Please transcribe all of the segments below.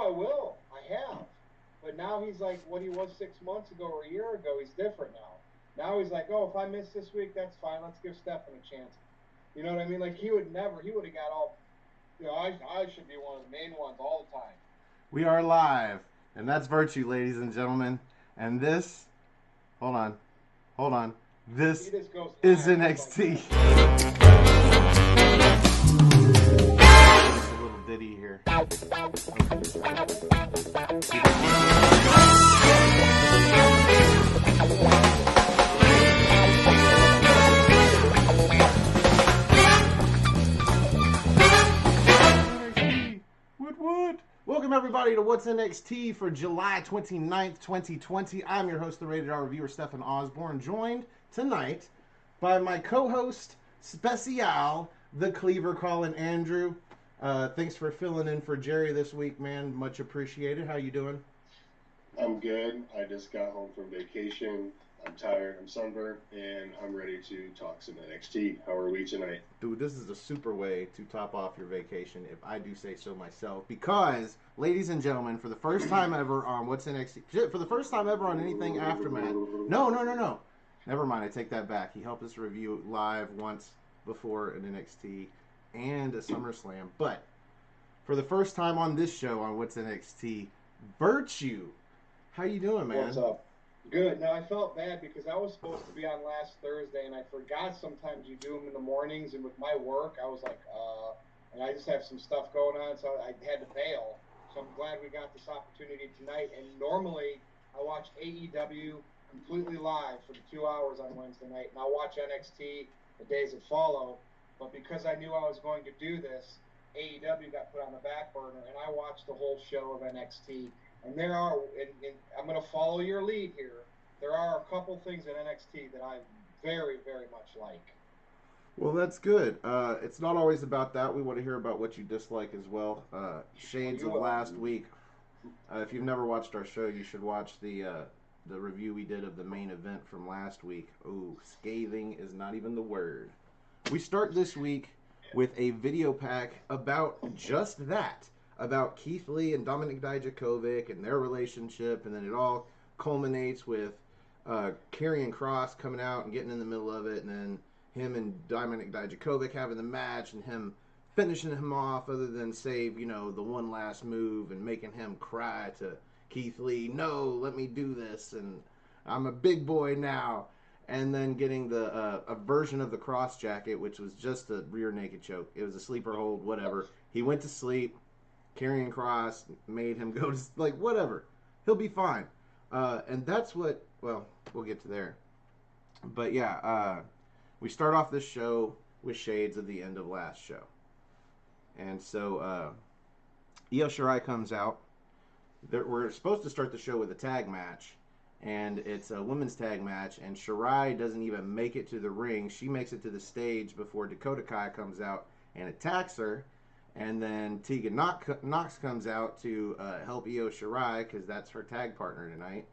I will. I have. But now he's like what he was 6 months ago or a year ago. He's different now. Now he's like, oh, if I miss this week, that's fine. Let's give Stefan a chance. You know what I mean? Like, he would have got all, I should be one of the main ones all the time. We are live, and that's ViRTUE, ladies and gentlemen. And this, hold on. This is NXT. A little ditty here. Welcome everybody to What's NXT for July 29th, 2020. I'm your host, the Rated R Reviewer, Stefan Osborne, joined tonight by my co-host, Special, the Cleaver, Colin Andrew. Thanks for filling in for Jerry this week, man. Much appreciated. How you doing? I'm good. I just got home from vacation. I'm tired, I'm sunburned, and I'm ready to talk some NXT. How are we tonight? Dude, this is a super way to top off your vacation, if I do say so myself. Because, ladies and gentlemen, for the first time ever on What's NXT, for the first time ever on anything Aftermath. No. Never mind, I take that back. He helped us review live once before an NXT and a SummerSlam. But, for the first time on this show on What's NXT, ViRTUE. How you doing, man? What's up? Good. Now, I felt bad because I was supposed to be on last Thursday, and I forgot sometimes you do them in the mornings, and with my work, I was like, and I just have some stuff going on, so I had to bail. So I'm glad we got this opportunity tonight, and normally I watch AEW completely live for the 2 hours on Wednesday night, and I'll watch NXT the days that follow, but because I knew I was going to do this, AEW got put on the back burner, and I watched the whole show of NXT. And there are, and I'm going to follow your lead here, there are a couple things in NXT that I very, very much like. Well, that's good. It's not always about that. We want to hear about what you dislike as well. Shades of last week. If you've never watched our show, you should watch the review we did of the main event from last week. Ooh, scathing is not even the word. We start this week with a video pack about just that. About Keith Lee and Dominik Dijakovic and their relationship, and then it all culminates with Karrion Kross coming out and getting in the middle of it, and then him and Dominik Dijakovic having the match, and him finishing him off other than save, the one last move and making him cry to Keith Lee, no, let me do this, and I'm a big boy now. And then getting a version of the Kross jacket, which was just a rear naked choke. It was a sleeper hold, whatever. He went to sleep. Karrion Kross made him go to, whatever. He'll be fine. And that's what, well, we'll get to there. But yeah, we start off this show with shades of the end of last show. And so, Io Shirai comes out. We're supposed to start the show with a tag match. And it's a women's tag match. And Shirai doesn't even make it to the ring. She makes it to the stage before Dakota Kai comes out and attacks her. And then Tegan Nox comes out to help Io Shirai because that's her tag partner tonight.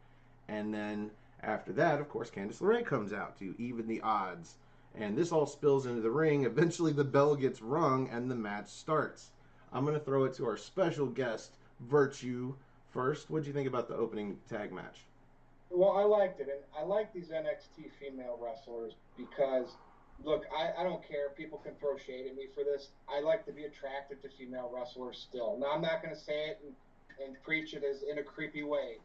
And then after that, of course, Candice LeRae comes out to even the odds. And this all spills into the ring. Eventually the bell gets rung and the match starts. I'm going to throw it to our special guest, ViRTUE, first. What do you think about the opening tag match? Well, I liked it. And I like these NXT female wrestlers because... Look, I don't care. People can throw shade at me for this. I like to be attracted to female wrestlers still. Now, I'm not going to say it and preach it as in a creepy way,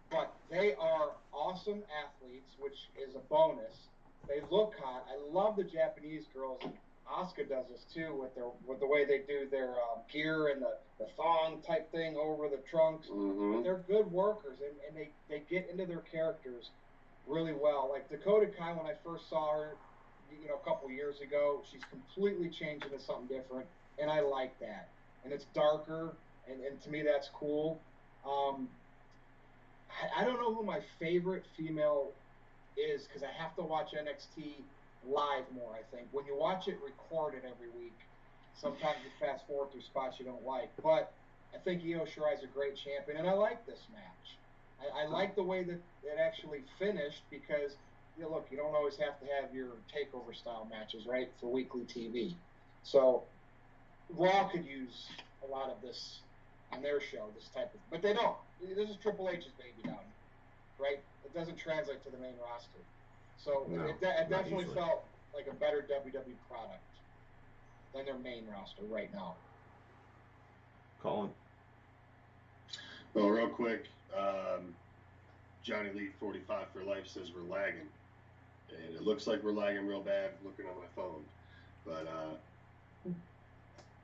but they are awesome athletes, which is a bonus. They look hot. I love the Japanese girls. Asuka does this too with the way they do their gear and the thong type thing over the trunks. Mm-hmm. They're good workers, and they get into their characters really well. Like Dakota Kai, when I first saw her, a couple years ago, she's completely changed into something different, and I like that. And it's darker, and to me that's cool. I don't know who my favorite female is because I have to watch NXT live more, I think. When you watch it recorded every week, sometimes you fast forward through spots you don't like. But I think Io Shirai is a great champion, and I like this match. I like the way that it actually finished because look, you don't always have to have your takeover style matches, right, for weekly TV. So Raw could use a lot of this on their show, this type of, but they don't. This is Triple H's baby down here, right? It doesn't translate to the main roster. So No, it definitely felt like a better WWE product than their main roster right now. Colin? Well, real quick, Johnny Elite 45 for life says we're lagging. And it looks like we're lagging real bad looking on my phone. But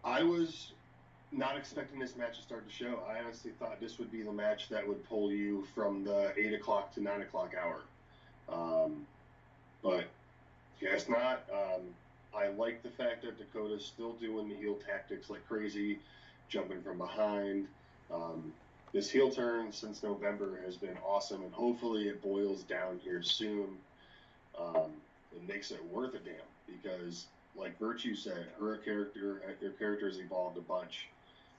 I was not expecting this match to start the show. I honestly thought this would be the match that would pull you from the 8 o'clock to 9 o'clock hour. But guess not. I like the fact that Dakota's still doing the heel tactics like crazy, jumping from behind. This heel turn since November has been awesome, and hopefully it boils down here soon. It makes it worth a damn, because like ViRTUE said, her character has evolved a bunch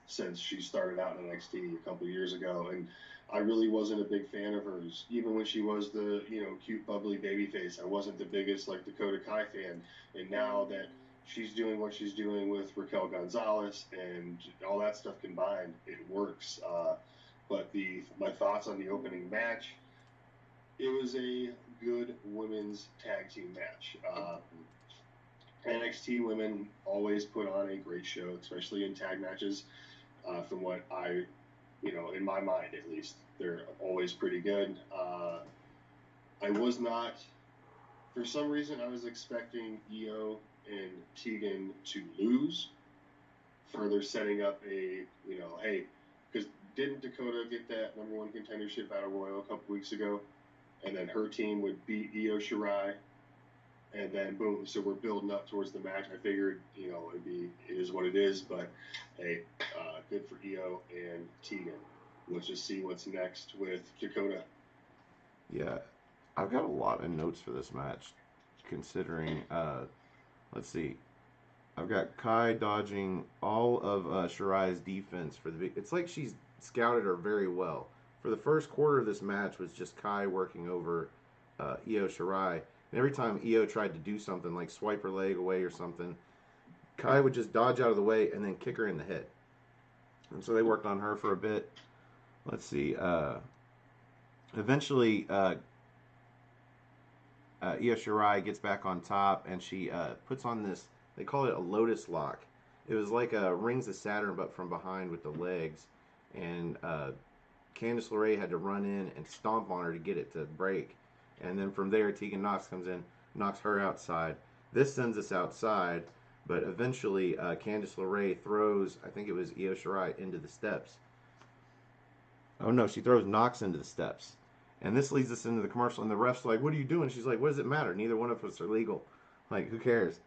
since she started out in NXT a couple years ago, and I really wasn't a big fan of hers. Even when she was the, cute, bubbly babyface, I wasn't the biggest, Dakota Kai fan. And now that she's doing what she's doing with Raquel Gonzalez and all that stuff combined, it works. But my thoughts on the opening match, it was a good women's tag team match. NXT women always put on a great show, especially in tag matches. From what I, in my mind at least, they're always pretty good. I was not, for some reason, I was expecting Io and Tegan to lose, further setting up a, hey, because didn't Dakota get that #1 contendership battle royal a couple weeks ago? And then her team would beat Io Shirai. And then boom, so we're building up towards the match. I figured, it is what it is, but hey, good for Io and Tegan. Let's just see what's next with Dakota. Yeah, I've got a lot of notes for this match, considering, let's see, I've got Kai dodging all of Shirai's defense for the, it's like she's scouted her very well. For the first quarter of this match was just Kai working over Io Shirai. And every time Io tried to do something, like swipe her leg away or something, Kai would just dodge out of the way and then kick her in the head. And so they worked on her for a bit. Let's see. Eventually, Io Shirai gets back on top, and she puts on this, they call it a lotus lock. It was like a Rings of Saturn, but from behind with the legs. And Candice LeRae had to run in and stomp on her to get it to break. And then from there, Tegan Nox comes in, knocks her outside. This sends us outside, but eventually Candice LeRae throws, I think it was Io Shirai, into the steps. Oh no, she throws Nox into the steps. And this leads us into the commercial, and the ref's like, what are you doing? She's like, what does it matter? Neither one of us are legal. Like, who cares?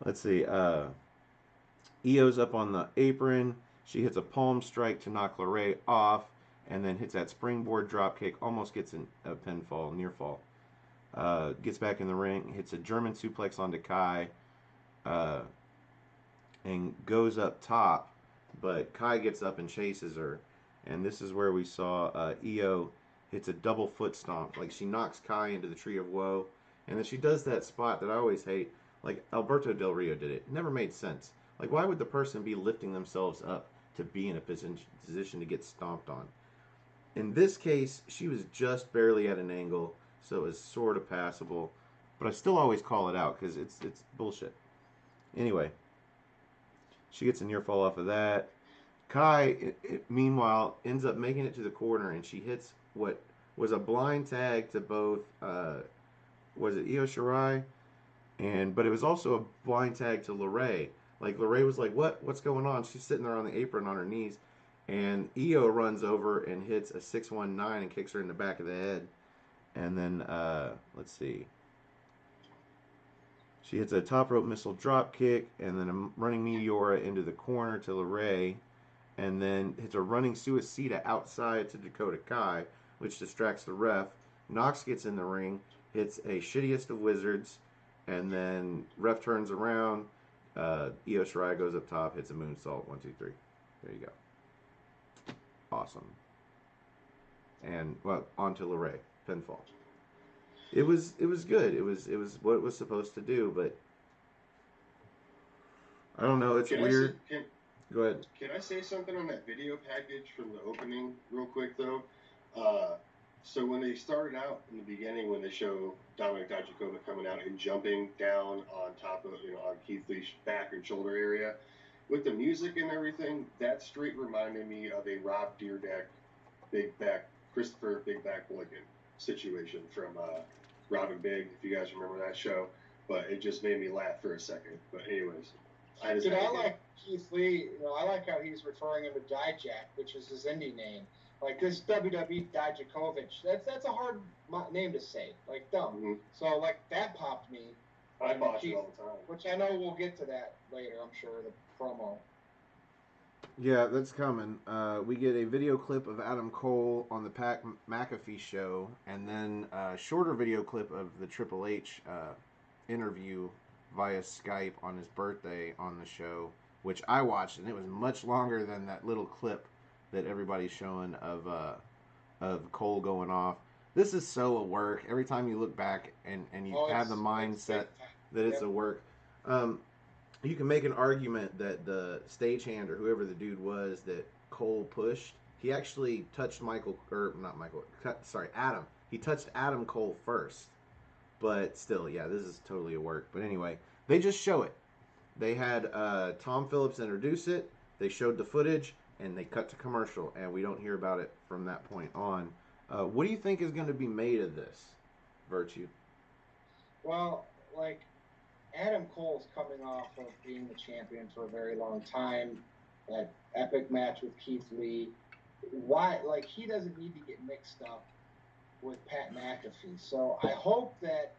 Let's see. Io's up on the apron. She hits a palm strike to knock LeRae off, and then hits that springboard dropkick, almost gets a pinfall, near fall. Gets back in the ring, hits a German suplex onto Kai, and goes up top, but Kai gets up and chases her. And this is where we saw Io hits a double foot stomp. Like, she knocks Kai into the Tree of Woe, and then she does that spot that I always hate. Like, Alberto Del Rio did it. It never made sense. Like, why would the person be lifting themselves up to be in a position to get stomped on? In this case, she was just barely at an angle, so it was sort of passable. But I still always call it out because it's bullshit. Anyway, she gets a near fall off of that. Kai, meanwhile, ends up making it to the corner, and she hits what was a blind tag to both, was it Io Shirai? But it was also a blind tag to LeRae. Like, LeRae was like, what's going on? She's sitting there on the apron on her knees. And Io runs over and hits a 619 and kicks her in the back of the head. And then, let's see. She hits a top rope missile drop kick and then a running Meteora into the corner to LeRae. And then hits a running Suicida outside to Dakota Kai, which distracts the ref. Nox gets in the ring, hits a shittiest of wizards, and then ref turns around. Io Shirai goes up top, hits a moonsault. 1, 2, 3. There you go. Awesome. And onto LeRae, pinfall. It was good. It was what it was supposed to do, but I don't know. It's weird. Go ahead. Can I say something on that video package from the opening real quick, though? So when they started out in the beginning, when they show Dominic Dijakovic coming out and jumping down on top of, on Keith Lee's back and shoulder area, with the music and everything, that straight reminded me of a Rob Dyrdek, Christopher Big Back Mulligan situation from Robin Big, if you guys remember that show. But it just made me laugh for a second. But anyways, I like Keith Lee. I like how he's referring him to Dijak, which is his indie name. Like this WWE Dijakovic, that's a hard name to say, like dumb. Mm-hmm. So like that popped me. I botch it all the time. Which I know we'll get to that later. I'm sure the promo. Yeah, that's coming. We get a video clip of Adam Cole on the Pat McAfee show, and then a shorter video clip of the Triple H interview via Skype on his birthday on the show, which I watched, and it was much longer than that little clip that everybody's showing of Cole going off. This is so a work. Every time you look back and you have the mindset that it's a work. You can make an argument that the stagehand or whoever the dude was that Cole pushed, he actually touched Adam. He touched Adam Cole first. But still, yeah, this is totally a work. But anyway, they just show it. They had Tom Phillips introduce it. They showed the footage, and they cut to commercial, and we don't hear about it from that point on. What do you think is going to be made of this, ViRTUE? Well, like, Adam Cole's coming off of being the champion for a very long time. That epic match with Keith Lee. Why? Like, he doesn't need to get mixed up with Pat McAfee. So I hope that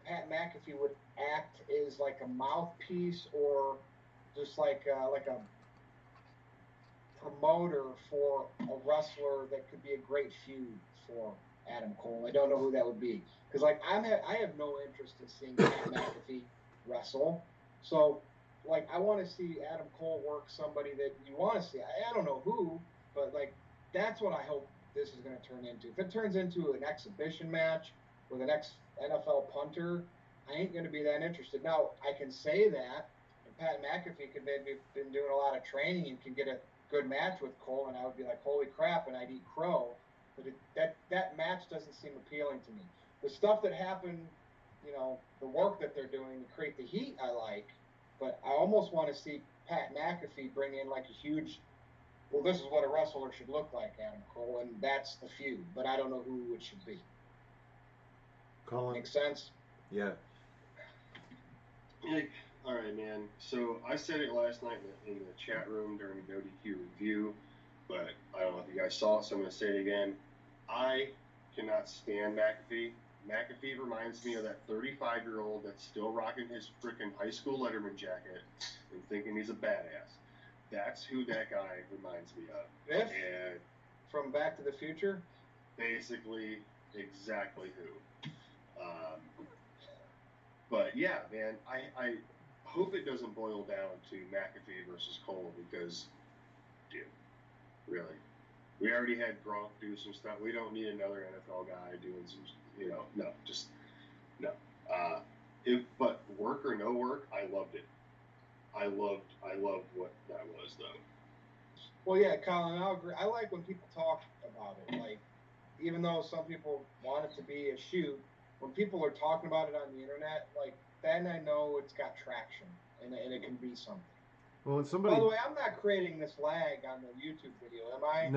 Pat McAfee would act as like a mouthpiece or just like a promoter for a wrestler that could be a great feud for Adam Cole. I don't know who that would be. Because like I have no interest in seeing Pat McAfee wrestle. So like I want to see Adam Cole work somebody that you want to see. I don't know who, but like that's what I hope this is going to turn into. If it turns into an exhibition match with an ex-NFL punter, I ain't going to be that interested. Now, I can say that, and Pat McAfee could maybe have been doing a lot of training and can get a good match with Cole, and I would be like, holy crap, and I'd eat crow. But that match doesn't seem appealing to me. The stuff that happened, the work that they're doing to create the heat, I like, but I almost want to see Pat McAfee bring in like a huge, well, this is what a wrestler should look like, Adam Cole, and that's the feud. But I don't know who it should be. Colin? Make sense? Yeah. All right, man. So I said it last night in the chat room during the NoDQ review, but I don't know if you guys saw it, so I'm going to say it again. I cannot stand McAfee. McAfee reminds me of that 35-year-old that's still rocking his freaking high school Letterman jacket and thinking he's a badass. That's who that guy reminds me of. Biff? And from Back to the Future? Basically, exactly who. But yeah, man, I hope it doesn't boil down to McAfee versus Cole because, dude, really, we already had Gronk do some stuff. We don't need another NFL guy doing some, no. But work or no work, I loved it. I loved what that was, though. Well, yeah, Colin, I'll agree. I like when people talk about it. Like, even though some people want it to be a shoot, when people are talking about it on the internet, like, then I know it's got traction and it can be something. Well, when somebody... By the way, I'm not creating this lag on the YouTube video, am I?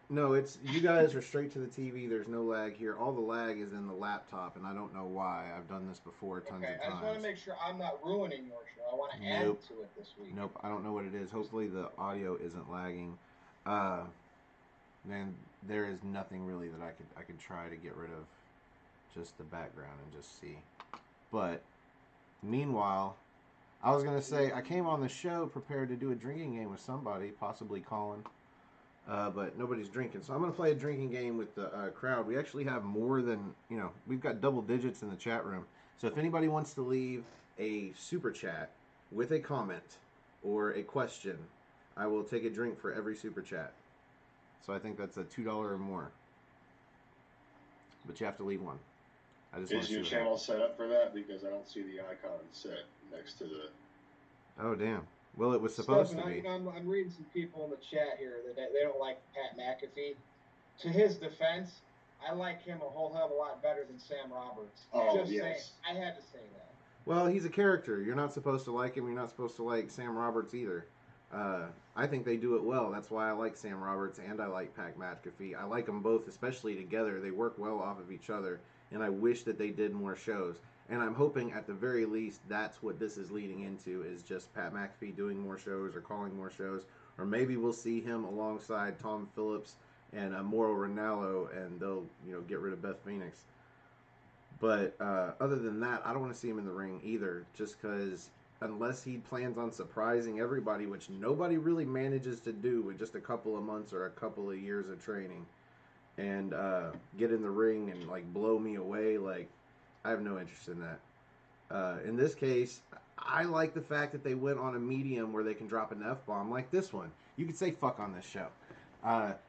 No, it's you guys are straight to the TV. There's no lag here. All the lag is in the laptop, and I don't know why. I've done this before tons of times. I just want to make sure I'm not ruining your show. I want to add to it this week. Nope, I don't know what it is. Hopefully the audio isn't lagging. Man, there is nothing really that I could try to get rid of just the background and just see. But meanwhile, I was going to say, I came on the show prepared to do a drinking game with somebody, possibly Colin, but nobody's drinking. So I'm going to play a drinking game with the crowd. We actually have more than, we've got double digits in the chat room. So if anybody wants to leave a super chat with a comment or a question, I will take a drink for every super chat. So I think that's a $2 or more. But you have to leave one. Is your channel set up for that? Because I don't see the icon set next to the... Oh, damn. Well, it was supposed Stefan, to be. I'm reading some people in the chat here that they don't like Pat McAfee. To his defense, I like him a whole hell of a lot better than Sam Roberts. Oh, Just yes. saying, I had to say that. Well, he's a character. You're not supposed to like him. You're not supposed to like Sam Roberts either. I think they do it well. That's why I like Sam Roberts and I like Pat McAfee. I like them both, especially together. They work well off of each other, and I wish that they did more shows. And I'm hoping at the very least that's what this is leading into, is just Pat McAfee doing more shows or calling more shows. Or maybe we'll see him alongside Tom Phillips and Mauro Ranallo, and they'll get rid of Beth Phoenix. But other than that, I don't want to see him in the ring either, just because unless he plans on surprising everybody, which nobody really manages to do with just a couple of months or a couple of years of training, and get in the ring and like blow me away, like I have no interest in that. In this case, I like the fact that they went on a medium where they can drop an F-bomb like this one. You could say fuck on this show.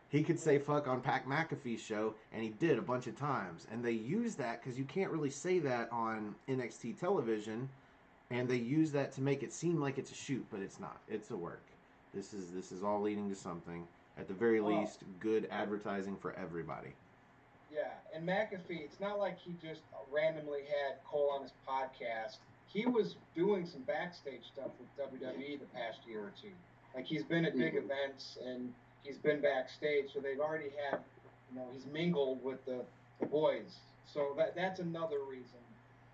He could say fuck on Pat McAfee's show, and he did a bunch of times. And they use that because you can't really say that on NXT television, and they use that to make it seem like it's a shoot, but it's not. It's a work. This is all leading to something. At the very least, good advertising for everybody. Yeah, and McAfee, it's not like he just randomly had Cole on his podcast. He was doing some backstage stuff with WWE the past year or two. Like, he's been at big events, and he's been backstage, so they've already had, he's mingled with the boys. So that's another reason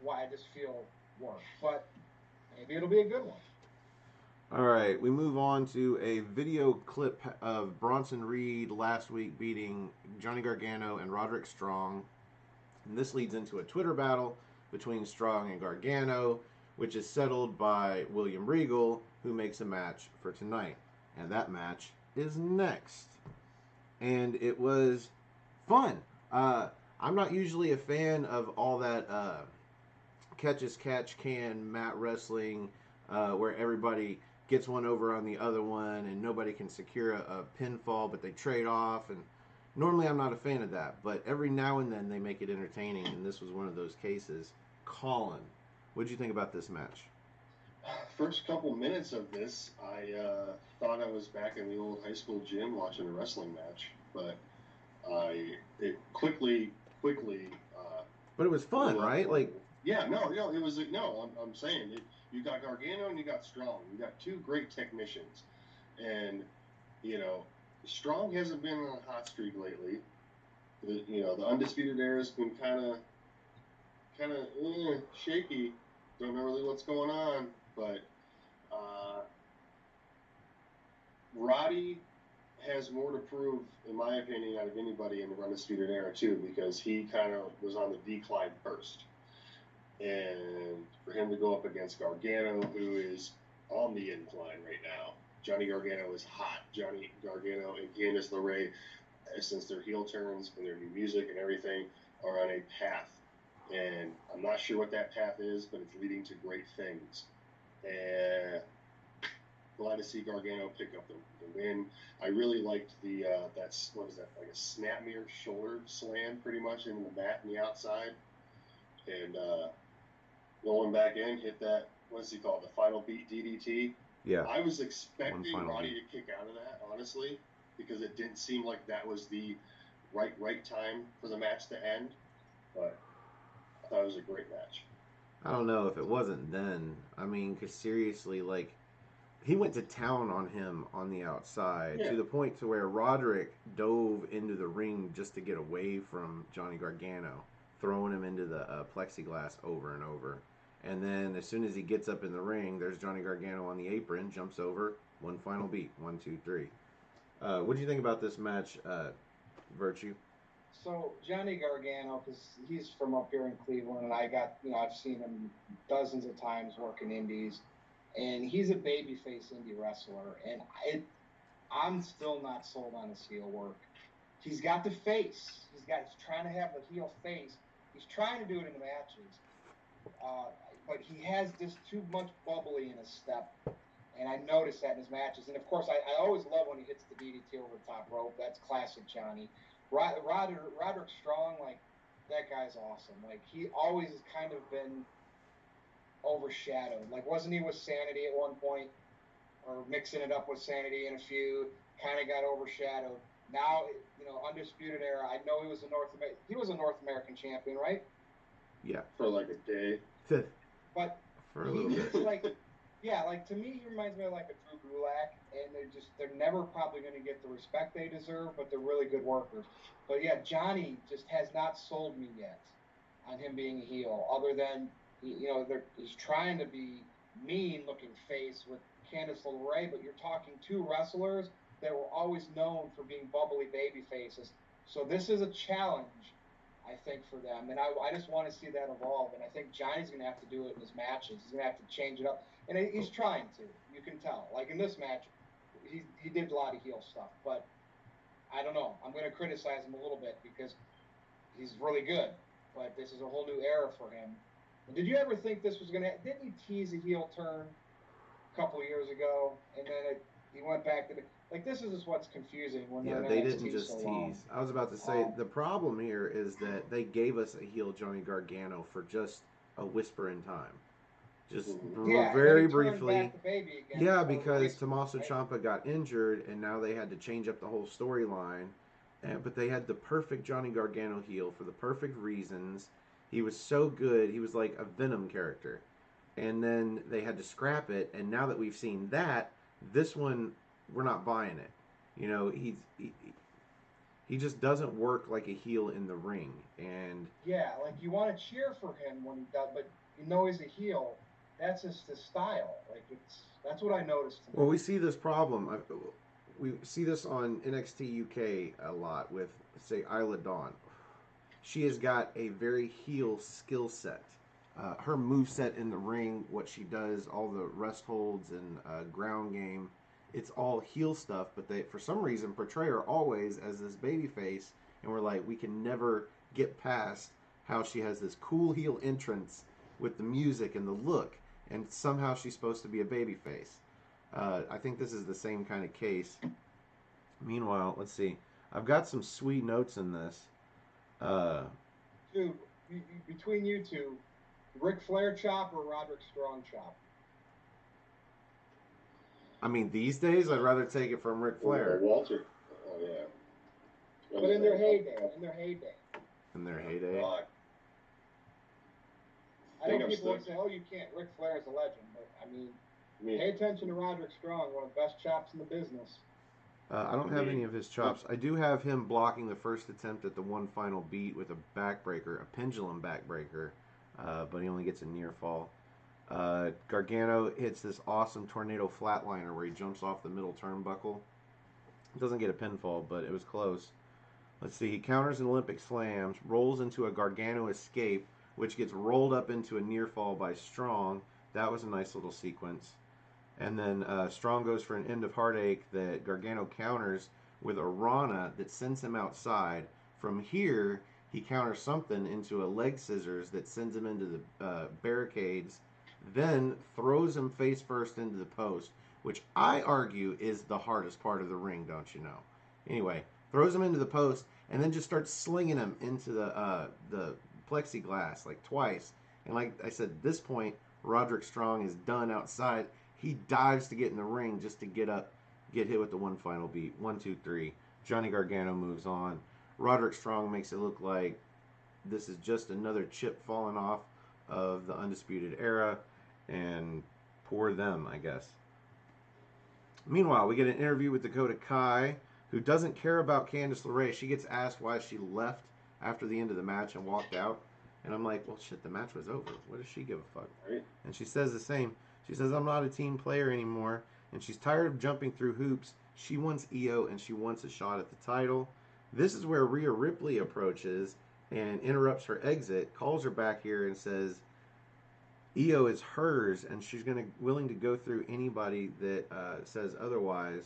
why I just feel work. But maybe it'll be a good one. All right, we move on to a video clip of Bronson Reed last week beating Johnny Gargano and Roderick Strong. And this leads into a Twitter battle between Strong and Gargano, which is settled by William Regal, who makes a match for tonight. And that match is next. And it was fun. I'm not usually a fan of all that catch as catch can mat wrestling where everybody gets one over on the other one and nobody can secure a pinfall, but they trade off. And normally I'm not a fan of that, but every now and then they make it entertaining, and this was one of those cases. Colin, what did you think about this match? First couple minutes of this, I thought I was back in the old high school gym watching a wrestling match, but it quickly. But it was fun, right? Like, yeah, no, it was no. I'm saying it. You got Gargano and you got Strong. You got two great technicians, and Strong hasn't been on a hot streak lately. The Undisputed Era has been kind of shaky. Don't know really what's going on, but Roddy has more to prove, in my opinion, out of anybody in the Undisputed Era too, because he kind of was on the decline first. And for him to go up against Gargano, who is on the incline right now. Johnny Gargano is hot. Johnny Gargano and Candice LeRae, since their heel turns and their new music and everything, are on a path. And I'm not sure what that path is, but it's leading to great things. And glad to see Gargano pick up the win. I really liked the, what is that, like a snapmere shoulder slam pretty much into the mat on the outside. And rolling back in, hit that, what's he called, the final beat DDT. Yeah. I was expecting Roddy to kick out of that, honestly, because it didn't seem like that was the right time for the match to end. But I thought it was a great match. I don't know if it wasn't then. I mean, because seriously, like, he went to town on him on the outside to the point to where Roderick dove into the ring just to get away from Johnny Gargano, throwing him into the plexiglass over and over. And then as soon as he gets up in the ring, there's Johnny Gargano on the apron, jumps over, one final beat, 1, 2, 3. What do you think about this match, ViRTUE? So Johnny Gargano, because he's from up here in Cleveland, and I've seen him dozens of times working indies, and he's a babyface indie wrestler, and I'm still not sold on his heel work. He's got the face. He's trying to have the heel face. He's trying to do it in the matches, but he has this too much bubbly in his step, and I noticed that in his matches. And of course, I always love when he hits the DDT over the top rope. That's classic Johnny. Roderick Strong, like, that guy's awesome. Like, he always has kind of been overshadowed. Like, wasn't he with Sanity at one point? or mixing it up with Sanity in a feud, kind of got overshadowed. Now, Undisputed Era. I know he was a North American champion, right? Yeah. For like a day. But for a little bit. To me, he reminds me of like a Drew Gulak, and they're never probably going to get the respect they deserve, but they're really good workers. But yeah, Johnny just has not sold me yet on him being a heel, other than he's trying to be mean-looking face with Candice LeRae, but you're talking two wrestlers that were always known for being bubbly baby faces. So this is a challenge, I think, for them. And I just want to see that evolve. And I think Johnny's going to have to do it in his matches. He's going to have to change it up. And he's trying to. You can tell. Like in this match, he did a lot of heel stuff. But I don't know. I'm going to criticize him a little bit because he's really good. But this is a whole new era for him. And did you ever think this was going to... Didn't he tease a heel turn a couple of years ago? And then he went back to the... Like, this is just what's confusing when they're in they NXT didn't just so tease. long. I was about to say, the problem here is that they gave us a heel Johnny Gargano for just a whisper in time. Just very briefly. Yeah, because Tommaso Ciampa got injured, and now they had to change up the whole storyline. But they had the perfect Johnny Gargano heel for the perfect reasons. He was so good. He was like a Venom character. And then they had to scrap it, and now that we've seen that, this one... we're not buying it. He just doesn't work like a heel in the ring. And yeah, like you want to cheer for him when he does, but he's a heel. That's just his style. Like that's what I noticed tonight. Well, we see this problem. We see this on NXT UK a lot with, say, Isla Dawn. She has got a very heel skill set. Her moveset in the ring, what she does, all the rest holds and ground game. It's all heel stuff, but they, for some reason, portray her always as this baby face, and we're like, we can never get past how she has this cool heel entrance with the music and the look, and somehow she's supposed to be a baby face. I think this is the same kind of case. Meanwhile, let's see. I've got some sweet notes in this. Dude, between you two, Ric Flair chop or Roderick Strong chop? I mean, these days, I'd rather take it from Ric Flair. Walter. Oh, yeah. But in their heyday. I know people would say, oh, you can't. Ric Flair is a legend. But, I mean, pay attention to Roderick Strong, one of the best chops in the business. I don't have any of his chops. I do have him blocking the first attempt at the one final beat with a backbreaker, a pendulum backbreaker, but he only gets a near fall. Gargano hits this awesome tornado flatliner where he jumps off the middle turnbuckle. Doesn't get a pinfall, but it was close. Let's see, he counters an Olympic slam, rolls into a Gargano escape, which gets rolled up into a near fall by Strong. That was a nice little sequence. And then Strong goes for an end of heartache that Gargano counters with a Rana that sends him outside. From here, he counters something into a leg scissors that sends him into the barricades, then throws him face first into the post, which I argue is the hardest part of the ring, don't you know? Anyway, throws him into the post, and then just starts slinging him into the plexiglass like twice. And like I said, at this point, Roderick Strong is done outside. He dives to get in the ring just to get hit with the one final beat. 1, 2, 3. Johnny Gargano moves on. Roderick Strong makes it look like this is just another chip falling off of the Undisputed Era, and poor them, I guess. Meanwhile, we get an interview with Dakota Kai, who doesn't care about Candice LeRae. She gets asked why she left after the end of the match and walked out. And I'm like, well, shit, the match was over. What does she give a fuck? Right. And she says the same. She says, I'm not a team player anymore. And she's tired of jumping through hoops. She wants EO, and she wants a shot at the title. This is where Rhea Ripley approaches and interrupts her exit, calls her back here and says EO is hers, and she's willing to go through anybody that says otherwise.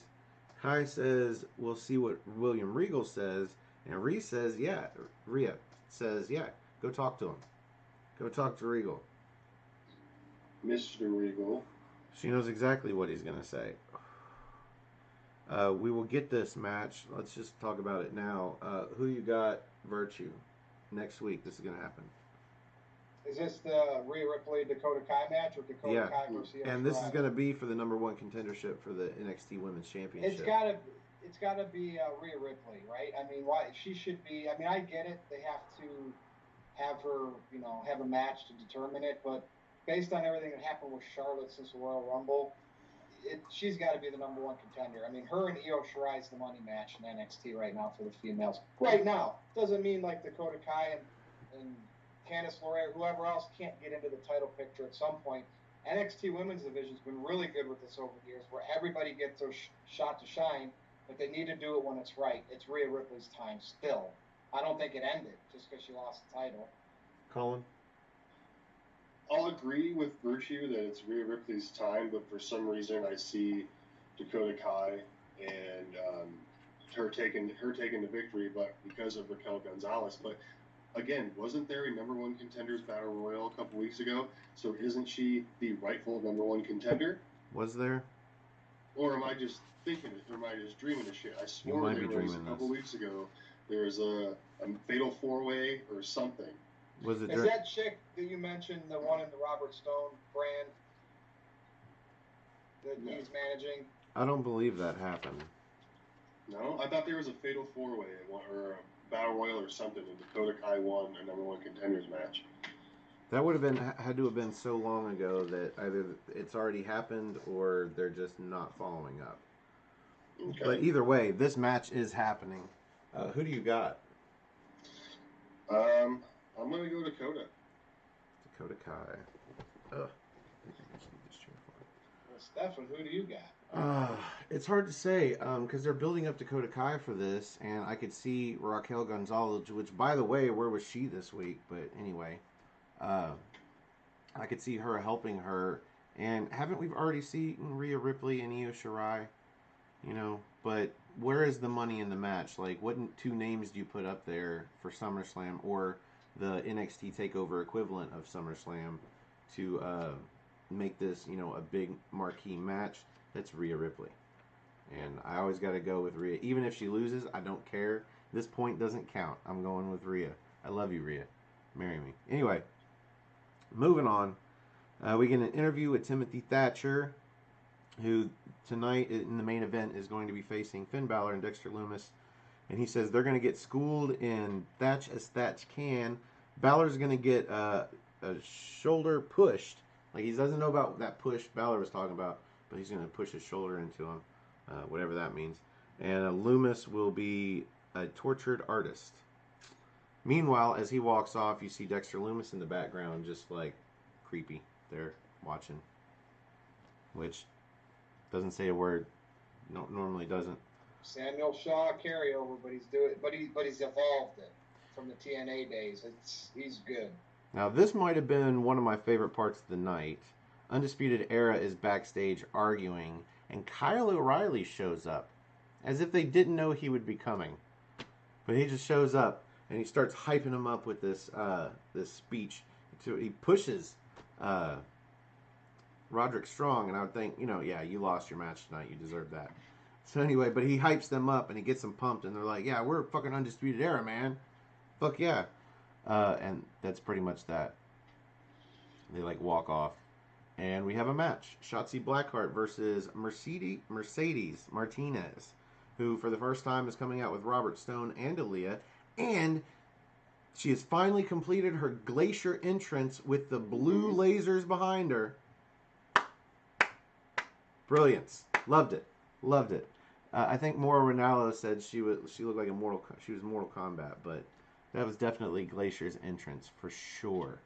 Kai says, we'll see what William Regal says. And Rhea says, yeah. Rhea says, yeah, go talk to him. Go talk to Regal. Mr. Regal. She knows exactly what he's going to say. We will get this match. Let's just talk about it now. Who you got, ViRTUE? Next week, this is going to happen. Is this the Rhea Ripley Dakota Kai match or Dakota Kai versus Io And Shirai? this is going to be for the #1 contendership for the NXT Women's Championship. It's gotta be Rhea Ripley, right? I mean, why she should be? I mean, I get it. They have to have her, have a match to determine it. But based on everything that happened with Charlotte since the Royal Rumble, she's got to be the #1 contender. I mean, her and Io Shirai is the money match in NXT right now for the females. Right now, doesn't mean like Dakota Kai and Candice LeRae or whoever else can't get into the title picture at some point. NXT Women's Division's been really good with this over the years, where everybody gets their shot to shine. But they need to do it when it's right. It's Rhea Ripley's time still. I don't think it ended just because she lost the title. Colin? I'll agree with ViRTUE that it's Rhea Ripley's time, but for some reason I see Dakota Kai and her taking the victory, but because of Raquel Gonzalez. But again, wasn't there a #1 contenders battle royal a couple weeks ago? So isn't she the rightful #1 contender? Was there? Or am I just thinking it? Or am I just dreaming of shit? I swore there was a couple weeks ago there was a fatal 4-way or something. Was it? Is that chick that you mentioned, the one in the Robert Stone brand that he's managing? I don't believe that happened. No, I thought there was a fatal 4-way or a battle royal or something, and Dakota Kai won a #1 contenders match. That would have had to have been so long ago that either it's already happened or they're just not following up. Okay. But either way, this match is happening. Who do you got? I'm going to go Dakota. Dakota Kai. Ugh. Well, Stefan, who do you got? It's hard to say because they're building up Dakota Kai for this, and I could see Raquel Gonzalez, which, by the way, where was she this week? But anyway, I could see her helping her. And haven't we already seen Rhea Ripley and Io Shirai? But where is the money in the match? Like, what two names do you put up there for SummerSlam or the NXT TakeOver equivalent of SummerSlam to make this, a big marquee match? That's Rhea Ripley. And I always got to go with Rhea. Even if she loses, I don't care. This point doesn't count. I'm going with Rhea. I love you, Rhea. Marry me. Anyway, moving on. We get an interview with Timothy Thatcher, who tonight in the main event is going to be facing Finn Balor and Dexter Lumis. And he says they're going to get schooled in Thatch as Thatch can. Balor's going to get a shoulder pushed. Like, he doesn't know about that push Balor was talking about, but he's going to push his shoulder into him, whatever that means. And Lumis will be a tortured artist. Meanwhile, as he walks off, you see Dexter Lumis in the background, just like creepy there watching, which doesn't say a word. No, normally doesn't. Samuel Shaw carryover, but he's evolved it from the TNA days. He's good. Now this might have been one of my favorite parts of the night. Undisputed Era is backstage arguing, and Kyle O'Reilly shows up, as if they didn't know he would be coming. But he just shows up and he starts hyping him up with this speech. So he pushes Roderick Strong, and I would think, yeah, you lost your match tonight. You deserve that. So anyway, but he hypes them up and he gets them pumped, and they're like, yeah, we're fucking Undisputed Era, man. Fuck yeah. And that's pretty much that. They walk off. And we have a match. Shotzi Blackheart versus Mercedes Martinez, who for the first time is coming out with Robert Stone and Aaliyah. And she has finally completed her Glacier entrance with the blue lasers behind her. Brilliance. Loved it. I think Maura Ranallo said she looked like she was Mortal Kombat, but that was definitely Glacier's entrance for sure.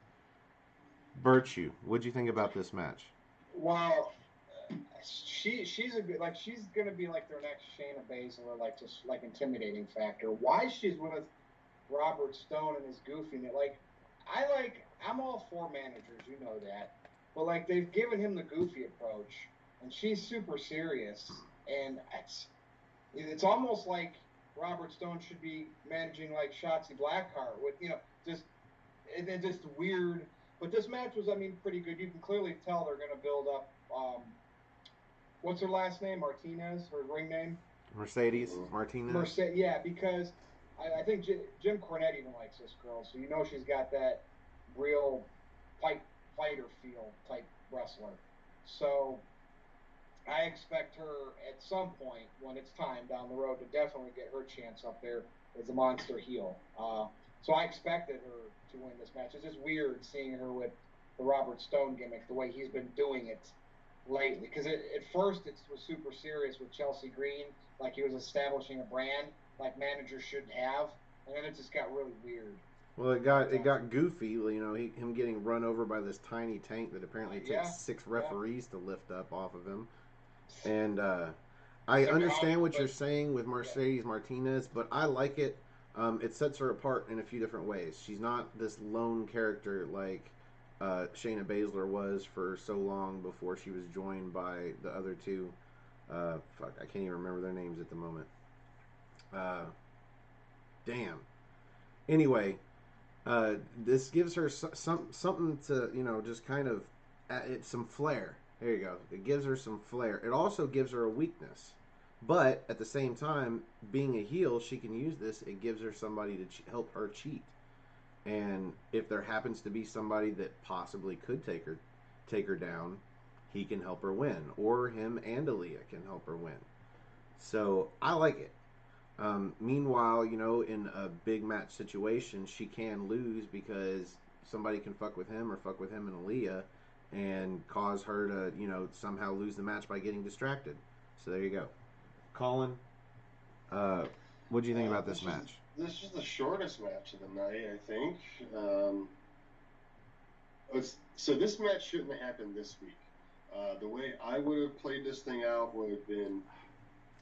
ViRTUE, what'd you think about this match? Well, she's gonna be like their next Shayna Baszler, just intimidating factor. Why she's with Robert Stone and his goofiness? I'm all for managers, you know that, but they've given him the goofy approach, and she's super serious, and it's almost like Robert Stone should be managing Shotzi Blackheart with just weird. But this match was, pretty good. You can clearly tell they're going to build up. What's her last name? Martinez, her ring name? Mercedes Martinez. Yeah, because I think Jim Cornette even likes this girl, so she's got that real fighter feel type wrestler. So I expect her at some point when it's time down the road to definitely get her chance up there as a monster heel. So I expected her to win this match. It's just weird seeing her with the Robert Stone gimmick, the way he's been doing it lately. Because at first it was super serious with Chelsea Green, like he was establishing a brand, like managers should have, and then it just got really weird. Well, it got goofy, you know, him getting run over by this tiny tank that apparently took 6 referees to lift up off of him. And I understand what you're saying with Mercedes Martinez, but I like it. It sets her apart in a few different ways. She's not this lone character like Shayna Baszler was for so long before she was joined by the other two. I can't even remember their names at the moment. Damn. Anyway, this gives her something to, you know, just kind of some flair. There you go. It gives her some flair. It also gives her a weakness. But at the same time, being a heel, she can use this. It gives her somebody to help her cheat. And if there happens to be somebody that possibly could take her down, he can help her win. Or him and Aaliyah can help her win. So I like it. Meanwhile, you know, in a big match situation, she can lose because somebody can fuck with him and Aaliyah and cause her to, you know, somehow lose the match by getting distracted. So there you go. Colin, what do you think about this match? This is the shortest match of the night, I think. So this match shouldn't have happened this week. The way I would have played this thing out would have been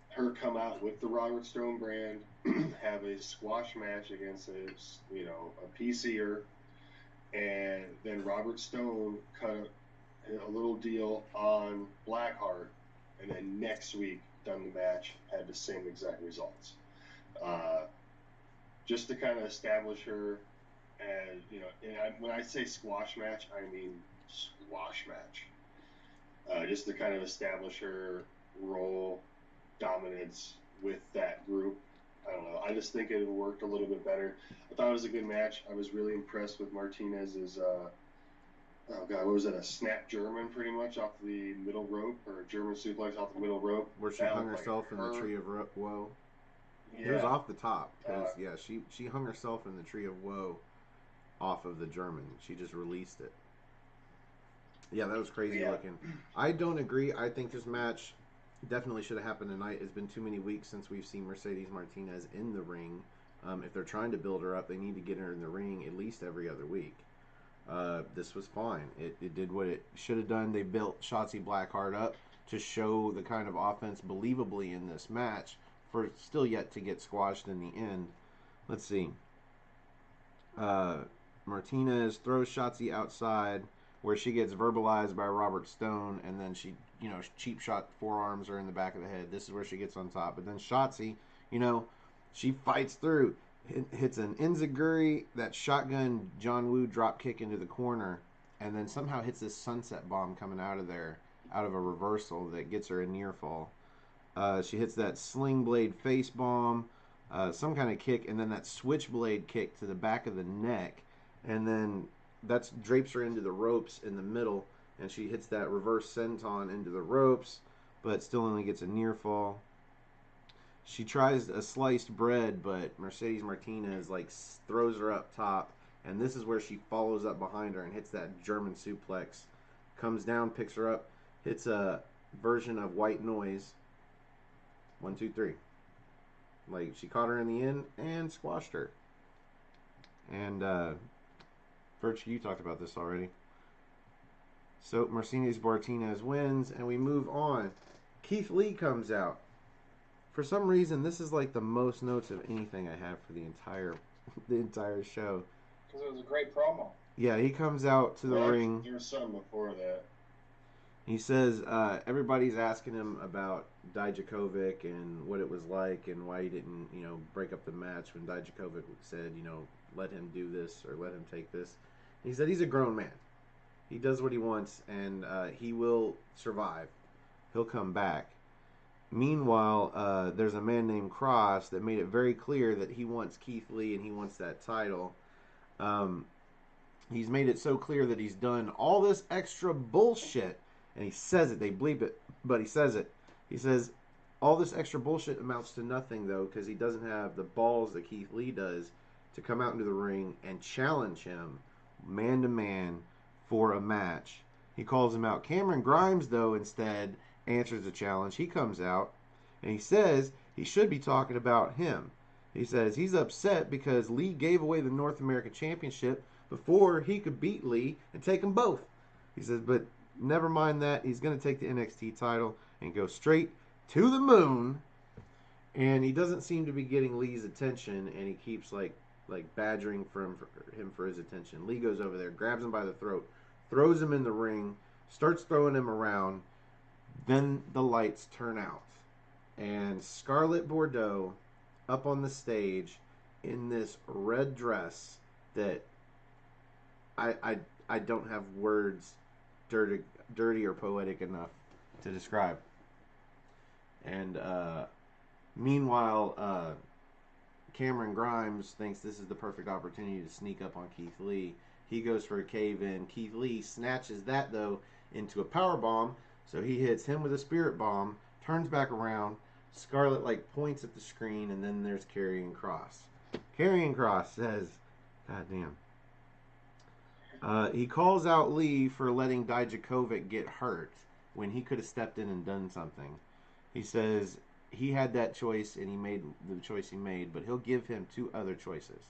her come out with the Robert Stone brand, have a squash match against a PCer, and then Robert Stone cut a little deal on Blackheart, and then next week done the match, had the same exact results. Just to kind of establish her as, you know, and when I say squash match, I mean squash match. Just to kind of establish her role, dominance with that group. I don't know. I just think it worked a little bit better. I thought it was a good match. I was really impressed with Martinez's, what was that? A snap German, pretty much, off the middle rope, or a German suplex off the middle rope. Where she hung herself in the tree of woe. Yeah. It was off the top. Because, she hung herself in the tree of woe off of the German. She just released it. Yeah, that was crazy looking. I don't agree. I think this match definitely should have happened tonight. It's been too many weeks since we've seen Mercedes Martinez in the ring. If they're trying to build her up, they need to get her in the ring at least every other week. This was fine. It did what it should have done. They built Shotzi Blackheart up to show the kind of offense believably in this match for still yet to get squashed in the end. Let's see. Martinez throws Shotzi outside where she gets verbalized by Robert Stone, and then she, you know, cheap shot forearms her in the back of the head. This is where she gets on top. But then Shotzi, you know, she fights through. Hits an enziguri, that shotgun John Woo drop kick into the corner, and then somehow hits this sunset bomb coming out of there, out of a reversal that gets her a near fall. She hits that sling blade face bomb, some kind of kick, and then that switchblade kick to the back of the neck, and then that drapes her into the ropes in the middle, and she hits that reverse senton into the ropes, but still only gets a near fall. She tries a sliced bread, but Mercedes Martinez throws her up top, and this is where she follows up behind her and hits that German suplex. Comes down, picks her up, hits a version of White Noise. 1, 2, 3. She caught her in the end and squashed her. And ViRTUE, you talked about this already. So Mercedes Martinez wins, and we move on. Keith Lee comes out. For some reason, this is the most notes of anything I have for the entire show. Because it was a great promo. Yeah, he comes out to the ring. There was some before that. He says everybody's asking him about Dijakovic and what it was like and why he didn't, break up the match when Dijakovic said, let him do this or let him take this. He said he's a grown man. He does what he wants, and he will survive. He'll come back. Meanwhile, there's a man named Cross that made it very clear that he wants Keith Lee and he wants that title. He's made it so clear that he's done all this extra bullshit, and he says it. They bleep it, but he says it. He says all this extra bullshit amounts to nothing, though, because he doesn't have the balls that Keith Lee does to come out into the ring and challenge him man to man for a match. He calls him out. Cameron Grimes, though, instead answers the challenge. He comes out and he says he should be talking about him. He says he's upset because Lee gave away the North American Championship before he could beat Lee and take them both. He says, but never mind that. He's going to take the NXT title and go straight to the moon. And he doesn't seem to be getting Lee's attention, and he keeps like badgering for him for his attention. Lee goes over there, grabs him by the throat, throws him in the ring, starts throwing him around. Then the lights turn out, and Scarlett Bordeaux up on the stage in this red dress that I don't have words dirty or poetic enough to describe. And meanwhile, Cameron Grimes thinks this is the perfect opportunity to sneak up on Keith Lee. He goes for a cave-in. Keith Lee snatches that, though, into a power bomb. So he hits him with a spirit bomb, turns back around. Scarlett points at the screen, and then there's Karrion Kross. Karrion Kross says, God damn. He calls out Lee for letting Dijakovic get hurt when he could have stepped in and done something. He says he had that choice and he made the choice he made, but he'll give him two other choices.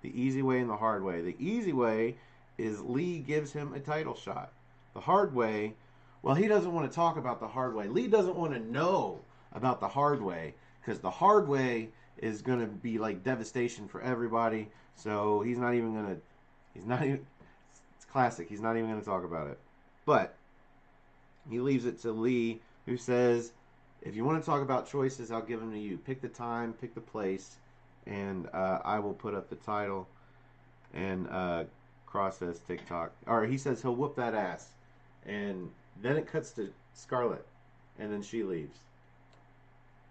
The easy way and the hard way. The easy way is Lee gives him a title shot. The hard way, well, he doesn't want to talk about the hard way. Lee doesn't want to know about the hard way because the hard way is going to be like devastation for everybody. So he's not even, it's classic. He's not even going to talk about it. But he leaves it to Lee, who says, if you want to talk about choices, I'll give them to you. Pick the time, pick the place, and I will put up the title. And Kross says TikTok. Or he says he'll whoop that ass. And then it cuts to Scarlett. And then she leaves.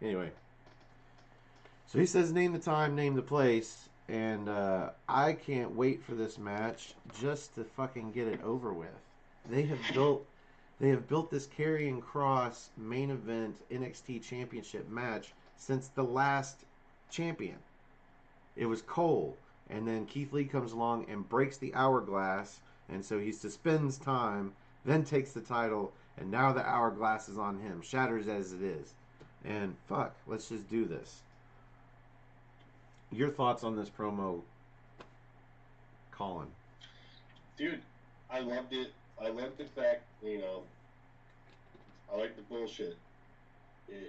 Anyway. So he says name the time, name the place. And I can't wait for this match just to fucking get it over with. They have built this Karrion Kross main event NXT Championship match since the last champion. It was Cole. And then Keith Lee comes along and breaks the hourglass. And so he suspends time, then takes the title, and now the hourglass is on him. Shatters as it is. And fuck, let's just do this. Your thoughts on this promo, Colin? Dude, I loved it. I loved the fact, I like the bullshit.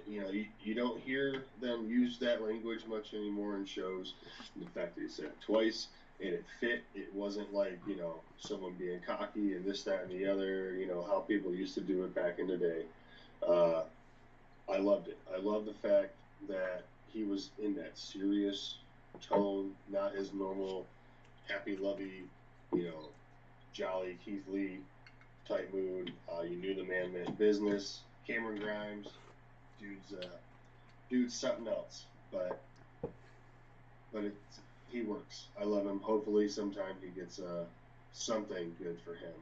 You don't hear them use that language much anymore in shows. And the fact that he said it twice and it fit, it wasn't like, someone being cocky and this, that, and the other, how people used to do it back in the day. I loved it. I love the fact that he was in that serious tone, not his normal happy-lovey, jolly Keith Lee type mood. You knew the man meant business. Cameron Grimes, dude's something else, but he works. I love him. Hopefully, sometime he gets something good for him.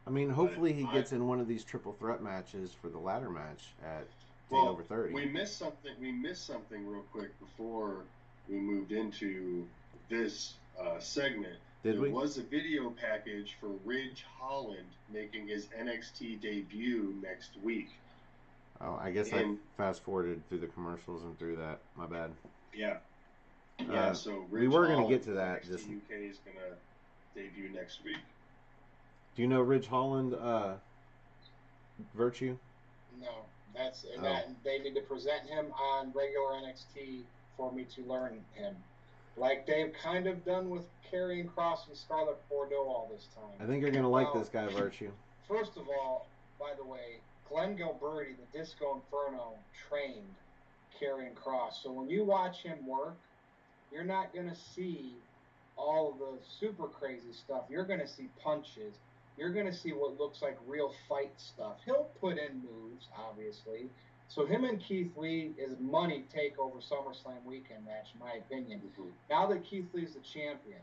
I mean, hopefully he gets in one of these triple threat matches for the ladder match at TakeOver 30. We missed something. We missed something real quick before we moved into this segment. There was a video package for Ridge Holland making his NXT debut next week. Oh, I guess I fast forwarded through the commercials and through that. My bad. Yeah. So Ridge we were going to Holland get to that. NXT UK is going to debut next week. Do you know Ridge Holland, ViRTUE? No, that they need to present him on regular NXT for me to learn him, like they've kind of done with Karrion Kross and Scarlett Bordeaux all this time. I think you're gonna like this guy, ViRTUE. First of all, by the way, Glenn Gilberti, the Disco Inferno, trained Karrion Kross. So when you watch him work, you're not gonna see all of the super crazy stuff. You're gonna see punches. You're going to see what looks like real fight stuff. He'll put in moves, obviously. So him and Keith Lee is money TakeOver SummerSlam weekend match, in my opinion. Mm-hmm. Now that Keith Lee's the champion,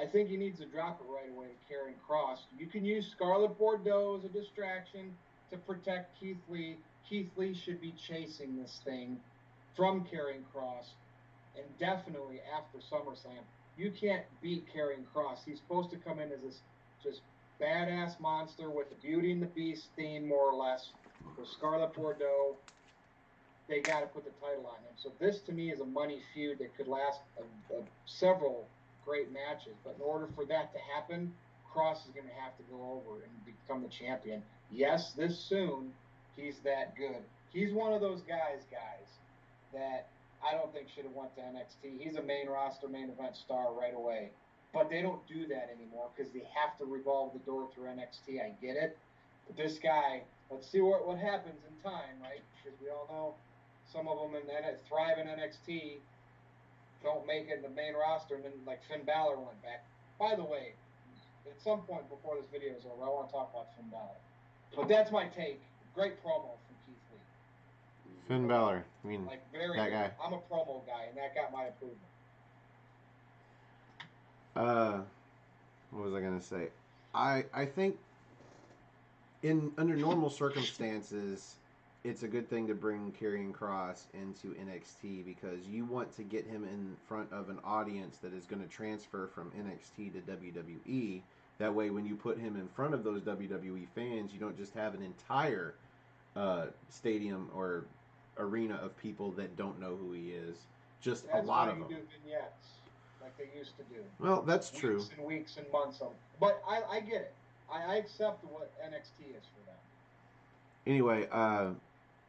I think he needs to drop it right away to Karrion Kross. You can use Scarlett Bordeaux as a distraction to protect Keith Lee. Keith Lee should be chasing this thing from Karrion Kross, and definitely after SummerSlam. You can't beat Karrion Kross. He's supposed to come in as this just badass monster with the Beauty and the Beast theme, more or less, with Scarlett Bordeaux. They got to put the title on him. So this, to me, is a money feud that could last several great matches. But in order for that to happen, Kross is going to have to go over and become the champion. Yes, this soon, he's that good. He's one of those guys that I don't think should have went to NXT. He's a main roster, main event star right away. But they don't do that anymore because they have to revolve the door through NXT. I get it. But this guy, let's see what happens in time, right? Because we all know some of them thrive in NXT, don't make it in the main roster, and then like Finn Balor went back. By the way, at some point before this video is over, I want to talk about Finn Balor. But that's my take. Great promo from Keith Lee. Finn Balor. I mean, like very that guy. I'm a promo guy, and that got my approval. What was I gonna say? I think under normal circumstances, it's a good thing to bring Karrion Kross into NXT because you want to get him in front of an audience that is going to transfer from NXT to WWE. That way, when you put him in front of those WWE fans, you don't just have an entire stadium or arena of people that don't know who he is. Just a lot of them. That's why you do vignettes like they used to do. Well, that's true. Weeks and weeks and months of. But I get it. I accept what NXT is for them. Anyway,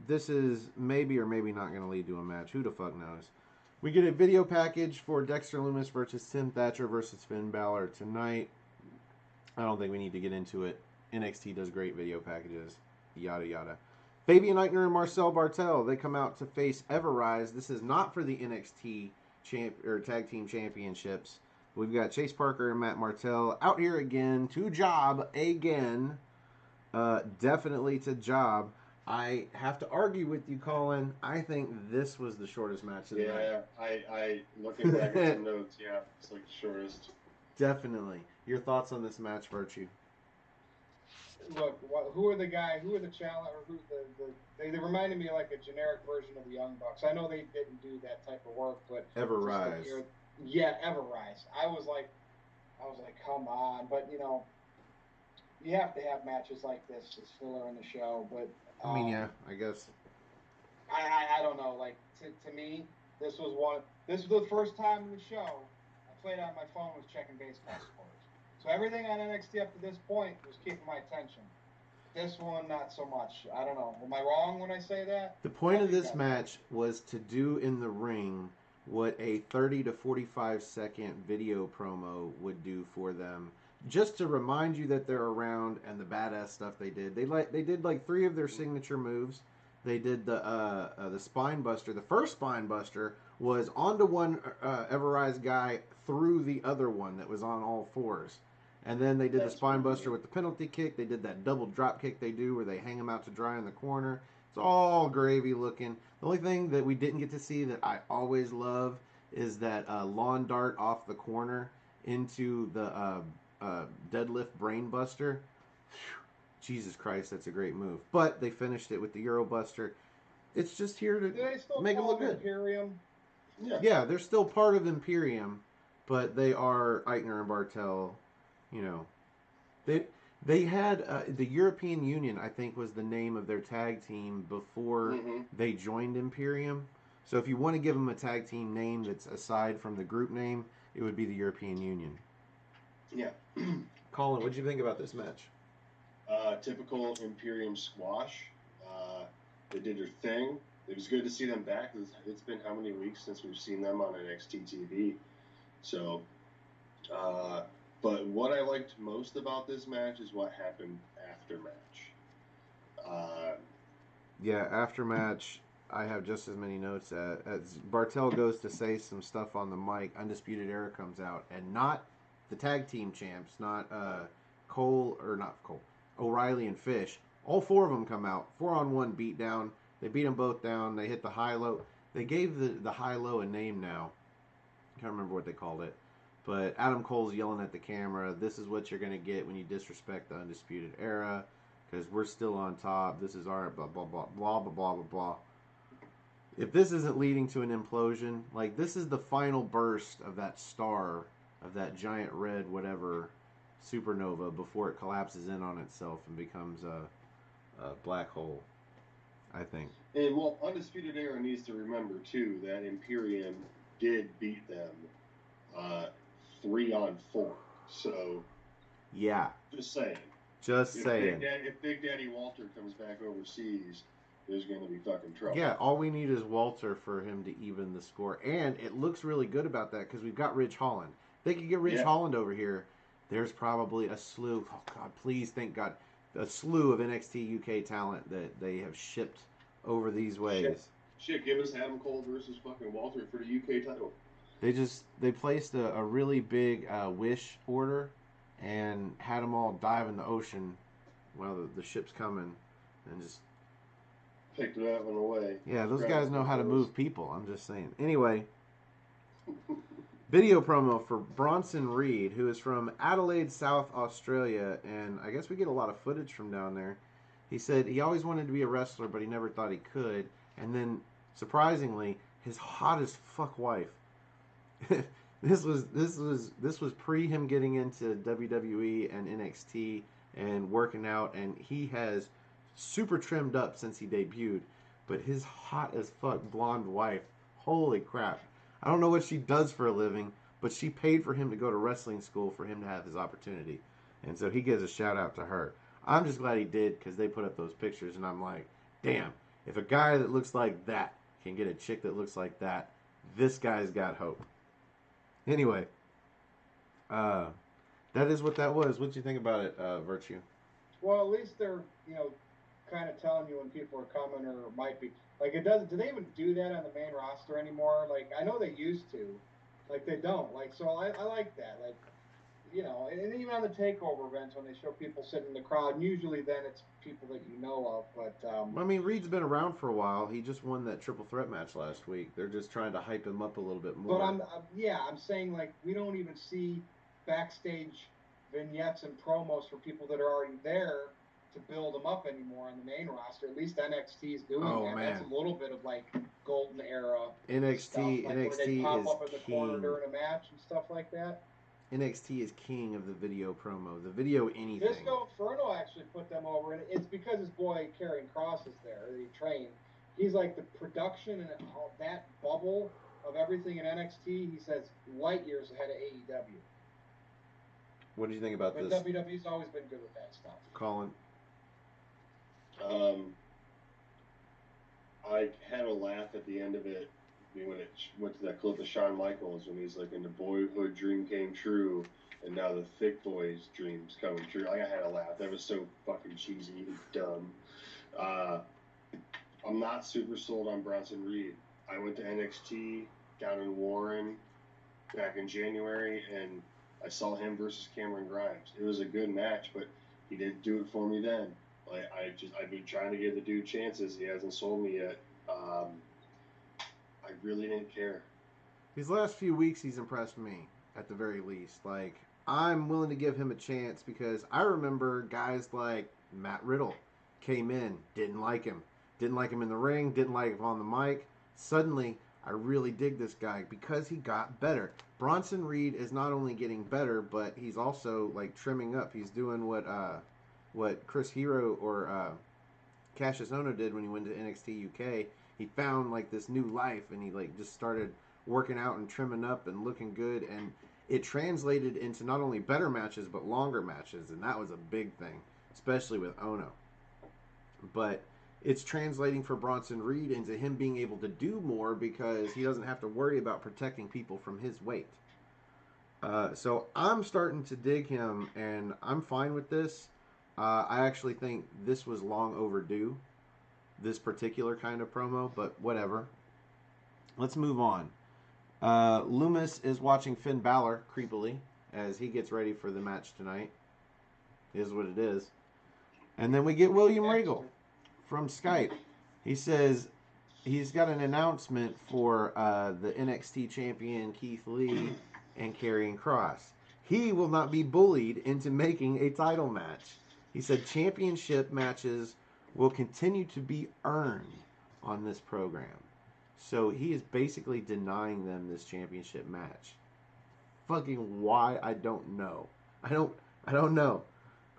this is maybe or maybe not going to lead to a match. Who the fuck knows? We get a video package for Dexter Lumis versus Tim Thatcher versus Finn Balor tonight. I don't think we need to get into it. NXT does great video packages. Yada, yada. Fabian Eichner and Marcel Bartel, they come out to face Everrise. This is not for the NXT Tag Team Championships. We've got Chase Parker and Matt Martel out here again to job again. Definitely to job. I have to argue with you, Colin. I think this was the shortest match of the night. Yeah, I looking back at some notes, yeah, it's like the shortest. Definitely. Your thoughts on this match, ViRTUE? Look, who are the challenge, or they reminded me of like a generic version of the Young Bucks. I know they didn't do that type of work, but Everrise. Yeah, Everrise. I was like, come on, but you know, you have to have matches like this as filler in the show. But I mean, yeah, I guess. I don't know. Like to me, this was the first time in the show I played on my phone was checking baseball scores. So everything on NXT up to this point was keeping my attention. This one, not so much. I don't know. Am I wrong when I say that? The point of this match was to do in the ring what a 30 to 45 second video promo would do for them. Just to remind you that they're around and the badass stuff they did. They did like 3 of their signature moves. They did the spine buster. The first spine buster was onto one Everrise guy through the other one that was on all fours. And then they did the spine buster with the penalty kick. They did that double drop kick they do where they hang them out to dry in the corner. It's all gravy looking. The only thing that we didn't get to see that I always love is that lawn dart off the corner into the deadlift brain buster. Jesus Christ, that's a great move. But they finished it with the Euro Buster. It's just here to make it look good. Imperium? Yeah, they're still part of Imperium, but they are Eichner and Bartel. You know, they had the European Union, I think, was the name of their tag team before they joined Imperium. So if you want to give them a tag team name that's aside from the group name, it would be the European Union. Yeah. Colin, what did you think about this match? Typical Imperium squash. They did their thing. It was good to see them back. It's been how many weeks since we've seen them on NXT TV. So, but what I liked most about this match is what happened after match. Yeah, after match, I have just as many notes. As Bartel goes to say some stuff on the mic, Undisputed Era comes out, and not the tag team champs, not O'Reilly and Fish. All 4 of them come out. 4-on-1 beat down. They beat them both down. They hit the high-low. They gave the high-low a name now. I can't remember what they called it. But Adam Cole's yelling at the camera, this is what you're going to get when you disrespect the Undisputed Era, because we're still on top. This is our blah, blah, blah, blah, blah, blah, blah, blah. If this isn't leading to an implosion, like, this is the final burst of that star, of that giant red whatever supernova before it collapses in on itself and becomes a black hole, I think. And, well, Undisputed Era needs to remember, too, that Imperium did beat them 3-on-4. So, yeah. Just saying. If Big Daddy Walter comes back overseas, there's going to be fucking trouble. Yeah, all we need is Walter for him to even the score. And it looks really good about that because we've got Ridge Holland. If they could get Ridge Holland over here, there's probably a slew, oh God, please, thank God, a slew of NXT UK talent that they have shipped over these ways. Shit, give us Adam Cole versus fucking Walter for the UK title. They placed a really big wish order and had them all dive in the ocean while the ship's coming and just picked that one away. Yeah, those guys know how to move people. I'm just saying. Anyway, video promo for Bronson Reed, who is from Adelaide, South Australia, and I guess we get a lot of footage from down there. He said he always wanted to be a wrestler, but he never thought he could. And then, surprisingly, his hot as fuck wife. This was pre him getting into WWE and NXT and working out, and he has super trimmed up since he debuted. But his hot as fuck blonde wife, holy crap! I don't know what she does for a living, but she paid for him to go to wrestling school for him to have his opportunity, and so he gives a shout out to her. I'm just glad he did because they put up those pictures, and I'm like, damn! If a guy that looks like that can get a chick that looks like that, this guy's got hope. Anyway, that is what that was. What do you think about it, ViRTUE? Well, at least they're, kind of telling you when people are coming or might be. Like, it doesn't. Do they even do that on the main roster anymore? Like, I know they used to. Like, they don't. Like, so I like that. Like, and even on the takeover events when they show people sitting in the crowd, and usually then it's people that you know of. But I mean, Reed's been around for a while. He just won that triple threat match last week. They're just trying to hype him up a little bit more. But I'm saying, like, we don't even see backstage vignettes and promos for people that are already there to build them up anymore on the main roster. At least NXT is doing that. Man. That's a little bit of like golden era NXT stuff. Like NXT where they pop is up in the king. corner during a match and stuff like that. NXT is king of the video promo, the video anything. Disco Inferno actually put them over, and it's because his boy Karrion Kross is there. He trained. He's like the production and all that bubble of everything in NXT. He says light years ahead of AEW. What do you think about but this? WWE's always been good with that stuff. Colin? I had a laugh at the end of it when it went to that clip of Shawn Michaels when he's like, "And the boyhood dream came true, and now the thick boy's dream's coming true." I had a laugh. That was so fucking cheesy and dumb. I'm not super sold on Bronson Reed. I went to NXT down in Warren back in January, and I saw him versus Cameron Grimes. It was a good match, but he didn't do it for me then. Like, I've been trying to give the dude chances. He hasn't sold me yet. I really didn't care. These last few weeks, he's impressed me, at the very least. Like, I'm willing to give him a chance because I remember guys like Matt Riddle came in, didn't like him. Didn't like him in the ring, didn't like him on the mic. Suddenly, I really dig this guy because he got better. Bronson Reed is not only getting better, but he's also, like, trimming up. He's doing what Chris Hero or Cassius Ohno did when he went to NXT UK. He found, like, this new life, and he, like, just started working out and trimming up and looking good, and it translated into not only better matches, but longer matches, and that was a big thing, especially with Ohno. But it's translating for Bronson Reed into him being able to do more because he doesn't have to worry about protecting people from his weight. So I'm starting to dig him, and I'm fine with this. I actually think this was long overdue, this particular kind of promo, but whatever. Let's move on. Loomis is watching Finn Balor creepily as he gets ready for the match tonight. Is what it is. And then we get William Regal from Skype. He says he's got an announcement for the NXT champion Keith Lee and Karrion Kross. He will not be bullied into making a title match. He said championship matches will continue to be earned on this program. So he is basically denying them this championship match. Fucking why? I don't know. I don't know.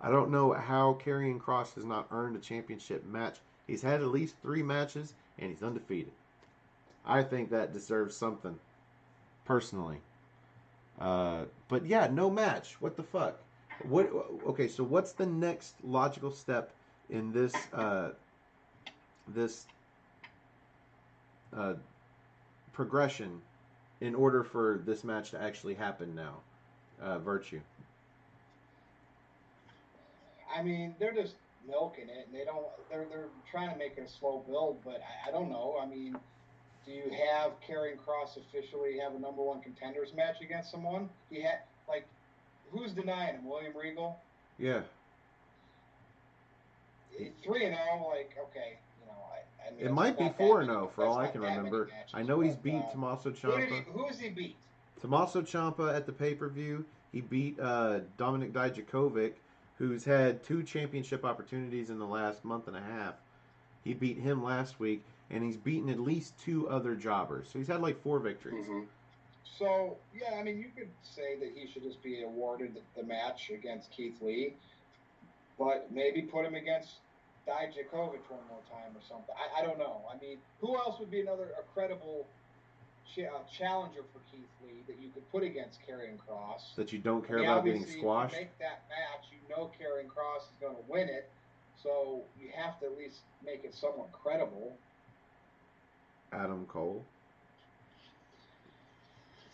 I don't know how Karrion Kross has not earned a championship match. He's had at least 3 matches and he's undefeated. I think that deserves something, personally. But yeah, no match. What the fuck? What? Okay, so what's the next logical step in this progression in order for this match to actually happen now? ViRTUE. I mean, they're just milking it, and they're trying to make it a slow build, but I don't know. I mean, do you have Karrion Kross officially have a number 1 contenders match against someone? He had, like, who's denying him? William Regal? Yeah. 3-0, like, okay, you know, I mean, it might be 4-0 for all I can remember. matches, I know he's beat Tommaso Ciampa. Who has he beat? Tommaso Ciampa at the pay-per-view. He beat Dominik Dijakovic, who's had 2 championship opportunities in the last month and a half. He beat him last week, and he's beaten at least 2 other jobbers. So he's had like 4 victories. Mm-hmm. So, yeah, I mean, you could say that he should just be awarded the match against Keith Lee, but maybe put him against Dijakovic one more time or something. I don't know. I mean, who else would be a credible challenger for Keith Lee that you could put against Karrion Kross? That you don't care about getting squashed? If you make that match, you know Karrion Kross is going to win it, so you have to at least make it somewhat credible. Adam Cole.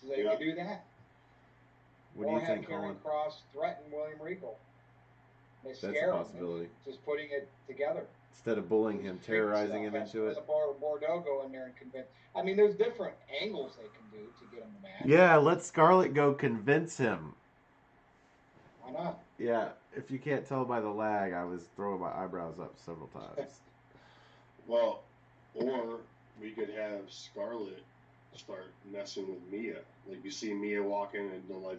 So they could do that. What do you think, Colin? Or have Karrion Kross threaten William Regal. They scare That's a possibility. him. Just putting it together. Instead of bullying him, terrorizing him into it. Bordeaux go in there and convince. I mean, there's different angles they can do to get him the match. Yeah, let Scarlett go convince him. Why not? Yeah, if you can't tell by the lag, I was throwing my eyebrows up several times. Well, or we could have Scarlett start messing with Mia. Like, you see Mia walking and the light,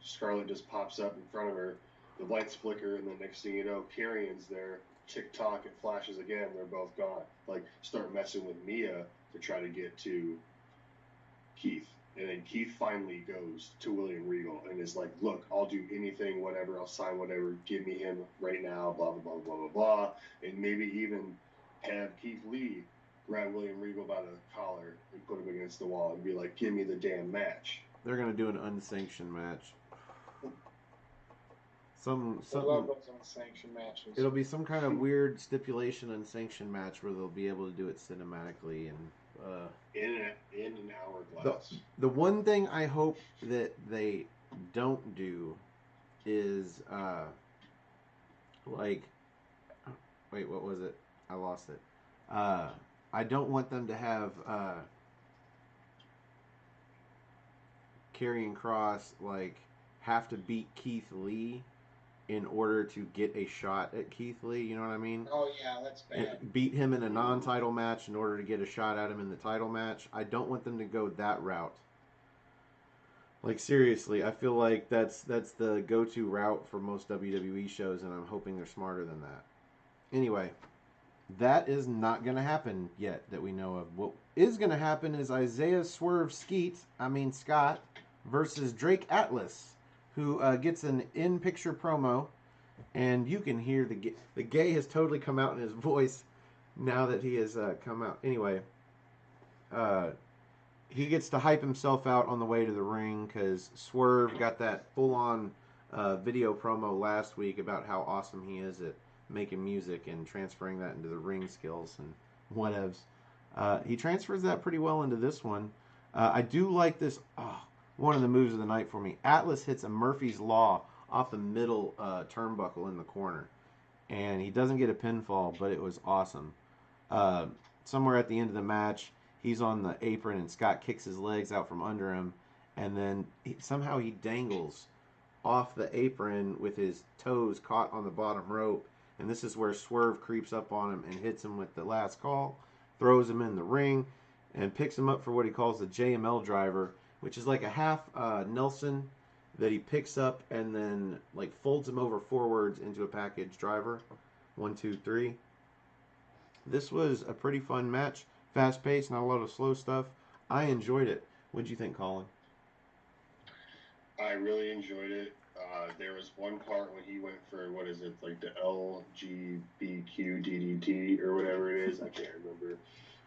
Scarlett just pops up in front of her. The lights flicker, and the next thing you know, Karrion's there. Tick-tock, it flashes again. They're both gone. Like, start messing with Mia to try to get to Keith. And then Keith finally goes to William Regal and is like, look, I'll do anything, whatever. I'll sign whatever. Give me him right now, blah, blah, blah, blah, blah, blah. And maybe even have Keith Lee grab William Regal by the collar and put him against the wall and be like, give me the damn match. They're going to do an unsanctioned match. I love those unsanctioned matches. It'll be some kind of weird stipulation unsanctioned match where they'll be able to do it cinematically and in an hourglass. The one thing I hope that they don't do is wait, what was it? I lost it. I don't want them to have Karrion Kross have to beat Keith Lee in order to get a shot at Keith Lee, you know what I mean? Oh, yeah, that's bad. Beat him in a non-title match in order to get a shot at him in the title match. I don't want them to go that route. Like, seriously, I feel like that's the go-to route for most WWE shows, and I'm hoping they're smarter than that. Anyway, that is not going to happen yet that we know of. What is going to happen is Isaiah Scott versus Drake Atlas, who gets an in-picture promo, and you can hear the gay has totally come out in his voice now that he has come out. Anyway, he gets to hype himself out on the way to the ring because Swerve got that full-on video promo last week about how awesome he is at making music and transferring that into the ring skills and whatevs. He transfers that pretty well into this one. I do like this. One of the moves of the night for me. Atlas hits a Murphy's Law off the middle turnbuckle in the corner. And he doesn't get a pinfall, but it was awesome. Somewhere at the end of the match, he's on the apron and Scott kicks his legs out from under him. And then somehow he dangles off the apron with his toes caught on the bottom rope. And this is where Swerve creeps up on him and hits him with the last call. Throws him in the ring and picks him up for what he calls the JML driver, which is like a half Nelson that he picks up and then like folds him over forwards into a package driver. 1, 2, 3. This was a pretty fun match. Fast paced, not a lot of slow stuff. I enjoyed it. What'd you think, Colin? I really enjoyed it. There was one part when he went for, what is it, like the LGBTQ DDT or whatever it is. I can't remember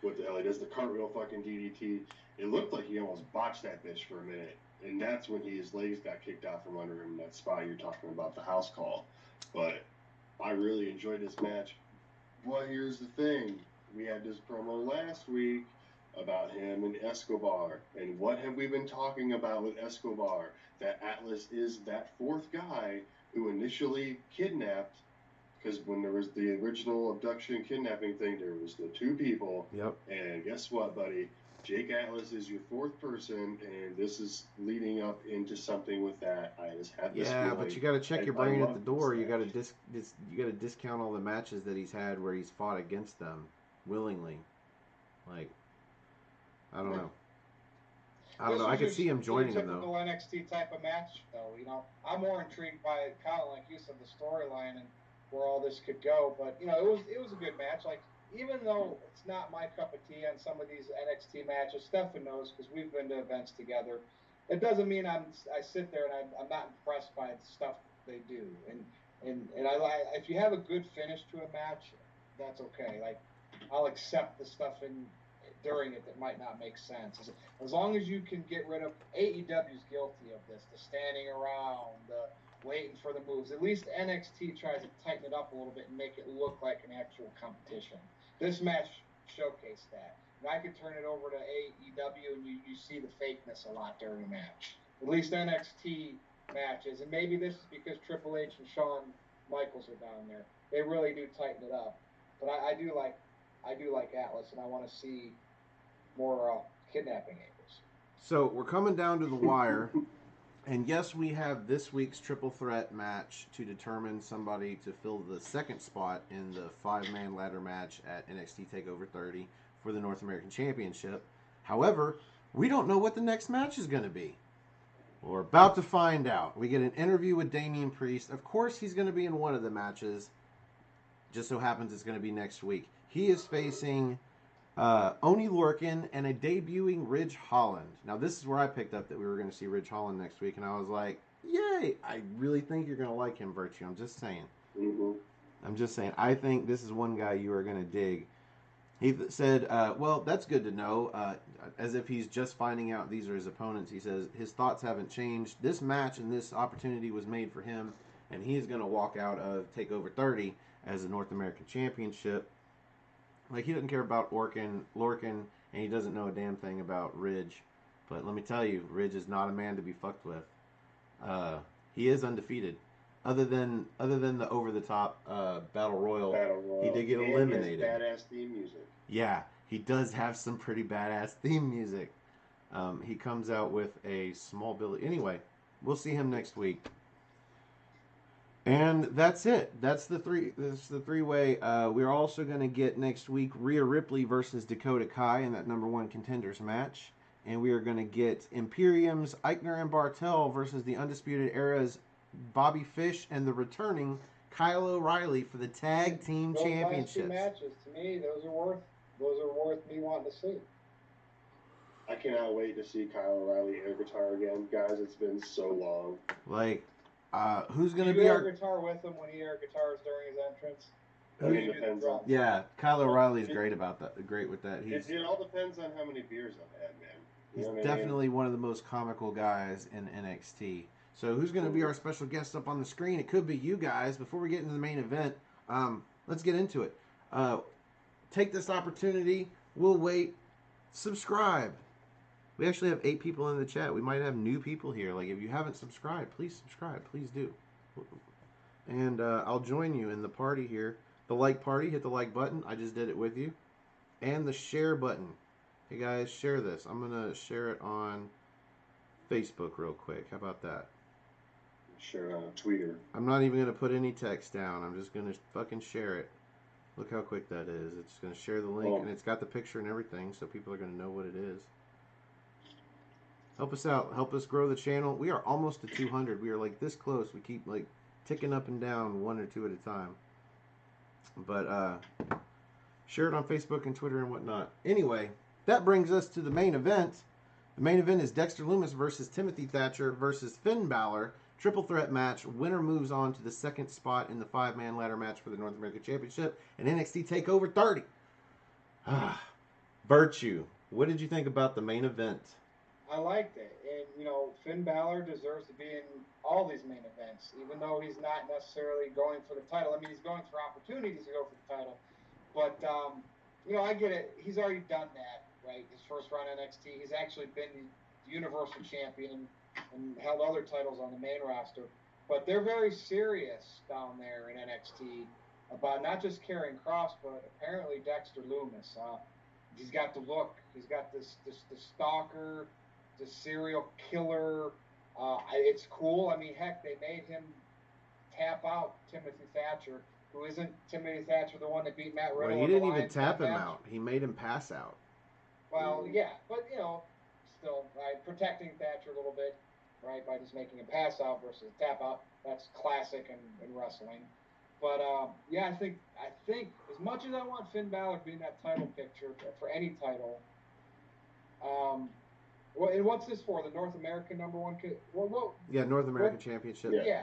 what the hell he does. The cartwheel fucking DDT. It looked like he almost botched that bitch for a minute. And that's when his legs got kicked out from under him in that spot you're talking about, the house call. But I really enjoyed this match. Well, here's the thing. We had this promo last week about him and Escobar. And what have we been talking about with Escobar? That Atlas is that fourth guy who initially kidnapped, because when there was the original abduction kidnapping thing, there was the 2 people. Yep. And guess what, buddy? Jake Atlas is your 4th person, and this is leading up into something with that. I just have this feeling. But you got to check your brain at the door. You got to discount all the matches that he's had where he's fought against them willingly. Like, I don't know. I could see him joining them, though. Typical NXT type of match, though. You know, I'm more intrigued by kind of like you said, the storyline and where all this could go. But you know, it was a good match. Like, even though it's not my cup of tea on some of these NXT matches, Stefan knows because we've been to events together. It doesn't mean I sit there and I'm not impressed by the stuff they do. And if you have a good finish to a match, that's okay. Like, I'll accept the stuff during it that might not make sense. As long as you can get rid of AEW's guilty of this, the standing around, the waiting for the moves. At least NXT tries to tighten it up a little bit and make it look like an actual competition. This match showcased that. And I could turn it over to AEW and you see the fakeness a lot during the match. At least NXT matches, and maybe this is because Triple H and Shawn Michaels are down there. They really do tighten it up. But I do like Atlas, and I want to see more kidnapping angles. So we're coming down to the wire, and yes, we have this week's triple threat match to determine somebody to fill the second spot in the 5-man ladder match at NXT TakeOver 30 for the North American Championship. However, we don't know what the next match is going to be. We're about to find out. We get an interview with Damian Priest. Of course, he's going to be in one of the matches. Just so happens it's going to be next week. He is facing Oney Lorcan and a debuting Ridge Holland. Now, this is where I picked up that we were going to see Ridge Holland next week, and I was like, yay! I really think you're going to like him, ViRTUE. I'm just saying. Mm-hmm. I'm just saying. I think this is one guy you are going to dig. He said, well, that's good to know. As if he's just finding out these are his opponents. He says his thoughts haven't changed. This match and this opportunity was made for him, and he is going to walk out of TakeOver 30 as the North American Championship. Like, he doesn't care about Lorcan, and he doesn't know a damn thing about Ridge. But let me tell you, Ridge is not a man to be fucked with. He is undefeated. Other than the over-the-top Battle Royal, he did get eliminated. He has badass theme music. Yeah, he does have some pretty badass theme music. He comes out with a small Billy. Anyway, we'll see him next week. And that's it. That's the three-way. We're also going to get next week Rhea Ripley versus Dakota Kai in that #1 contenders match. And we are going to get Imperium's Eichner and Bartel versus the Undisputed Era's Bobby Fish and the returning Kyle O'Reilly for the tag team championships. Those last 2 matches, to me, those are worth me wanting to see. I cannot wait to see Kyle O'Reilly air guitar again, guys. It's been so long. Like, who's going to be be our guitar with him when he air guitars during his entrance? I mean, it depends on. Yeah, Kyle O'Reilly's great about that. Great with that. It all depends on how many beers I've had, man. He's definitely one of the most comical guys in NXT. So who's going to be our special guest up on the screen? It could be you guys. Before we get into the main event, let's get into it. Take this opportunity. We'll wait. Subscribe. We actually have 8 people in the chat. We might have new people here. Like, if you haven't subscribed, please subscribe. Please do. And I'll join you in the party here. The like party. Hit the like button. I just did it with you. And the share button. Hey, guys, share this. I'm going to share it on Facebook real quick. How about that? Share it on Twitter. I'm not even going to put any text down. I'm just going to fucking share it. Look how quick that is. It's going to share the link, and it's got the picture and everything, so people are going to know what it is. Help us out. Help us grow the channel. We are almost to 200. We are like this close. We keep like ticking up and down 1 or 2 at a time. But share it on Facebook and Twitter and whatnot. Anyway, that brings us to the main event. The main event is Dexter Lumis versus Timothy Thatcher versus Finn Balor. Triple threat match. Winner moves on to the second spot in the 5-man ladder match for the North American Championship and NXT TakeOver 30. ViRTUE. What did you think about the main event? I liked it. And, you know, Finn Balor deserves to be in all these main events, even though he's not necessarily going for the title. I mean, he's going for opportunities to go for the title. But, you know, I get it. He's already done that, right? His first run NXT. He's actually been the Universal Champion and held other titles on the main roster. But they're very serious down there in NXT about not just Karrion Kross, but apparently Dexter Lumis. He's got the look. He's got the stalker, the serial killer. It's cool. I mean, heck, they made him tap out Timothy Thatcher, who isn't Timothy Thatcher, the one that beat Matt Riddle. Well, he didn't even tap him out. He made him pass out. Well, yeah, but, you know, still, right, protecting Thatcher a little bit, right, by just making him pass out versus tap out. That's classic in wrestling. But, yeah, I think as much as I want Finn Balor to be in that title picture for any title, well, and what's this for? The North American #1? Yeah, North American Championship. Yeah.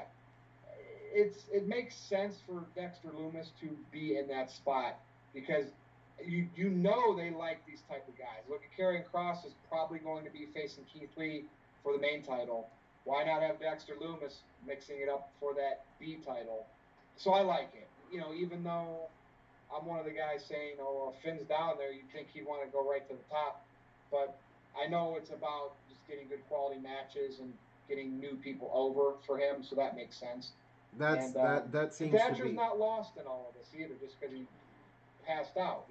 It makes sense for Dexter Lumis to be in that spot because you know they like these type of guys. Look at Karrion Kross is probably going to be facing Keith Lee for the main title. Why not have Dexter Lumis mixing it up for that B title? So I like it. You know, even though I'm one of the guys saying, oh, well, Finn's down there, you'd think he'd want to go right to the top. But I know it's about just getting good quality matches and getting new people over for him, so that makes sense. That seems Thatcher's to be. not lost in all of this either, just because he passed out.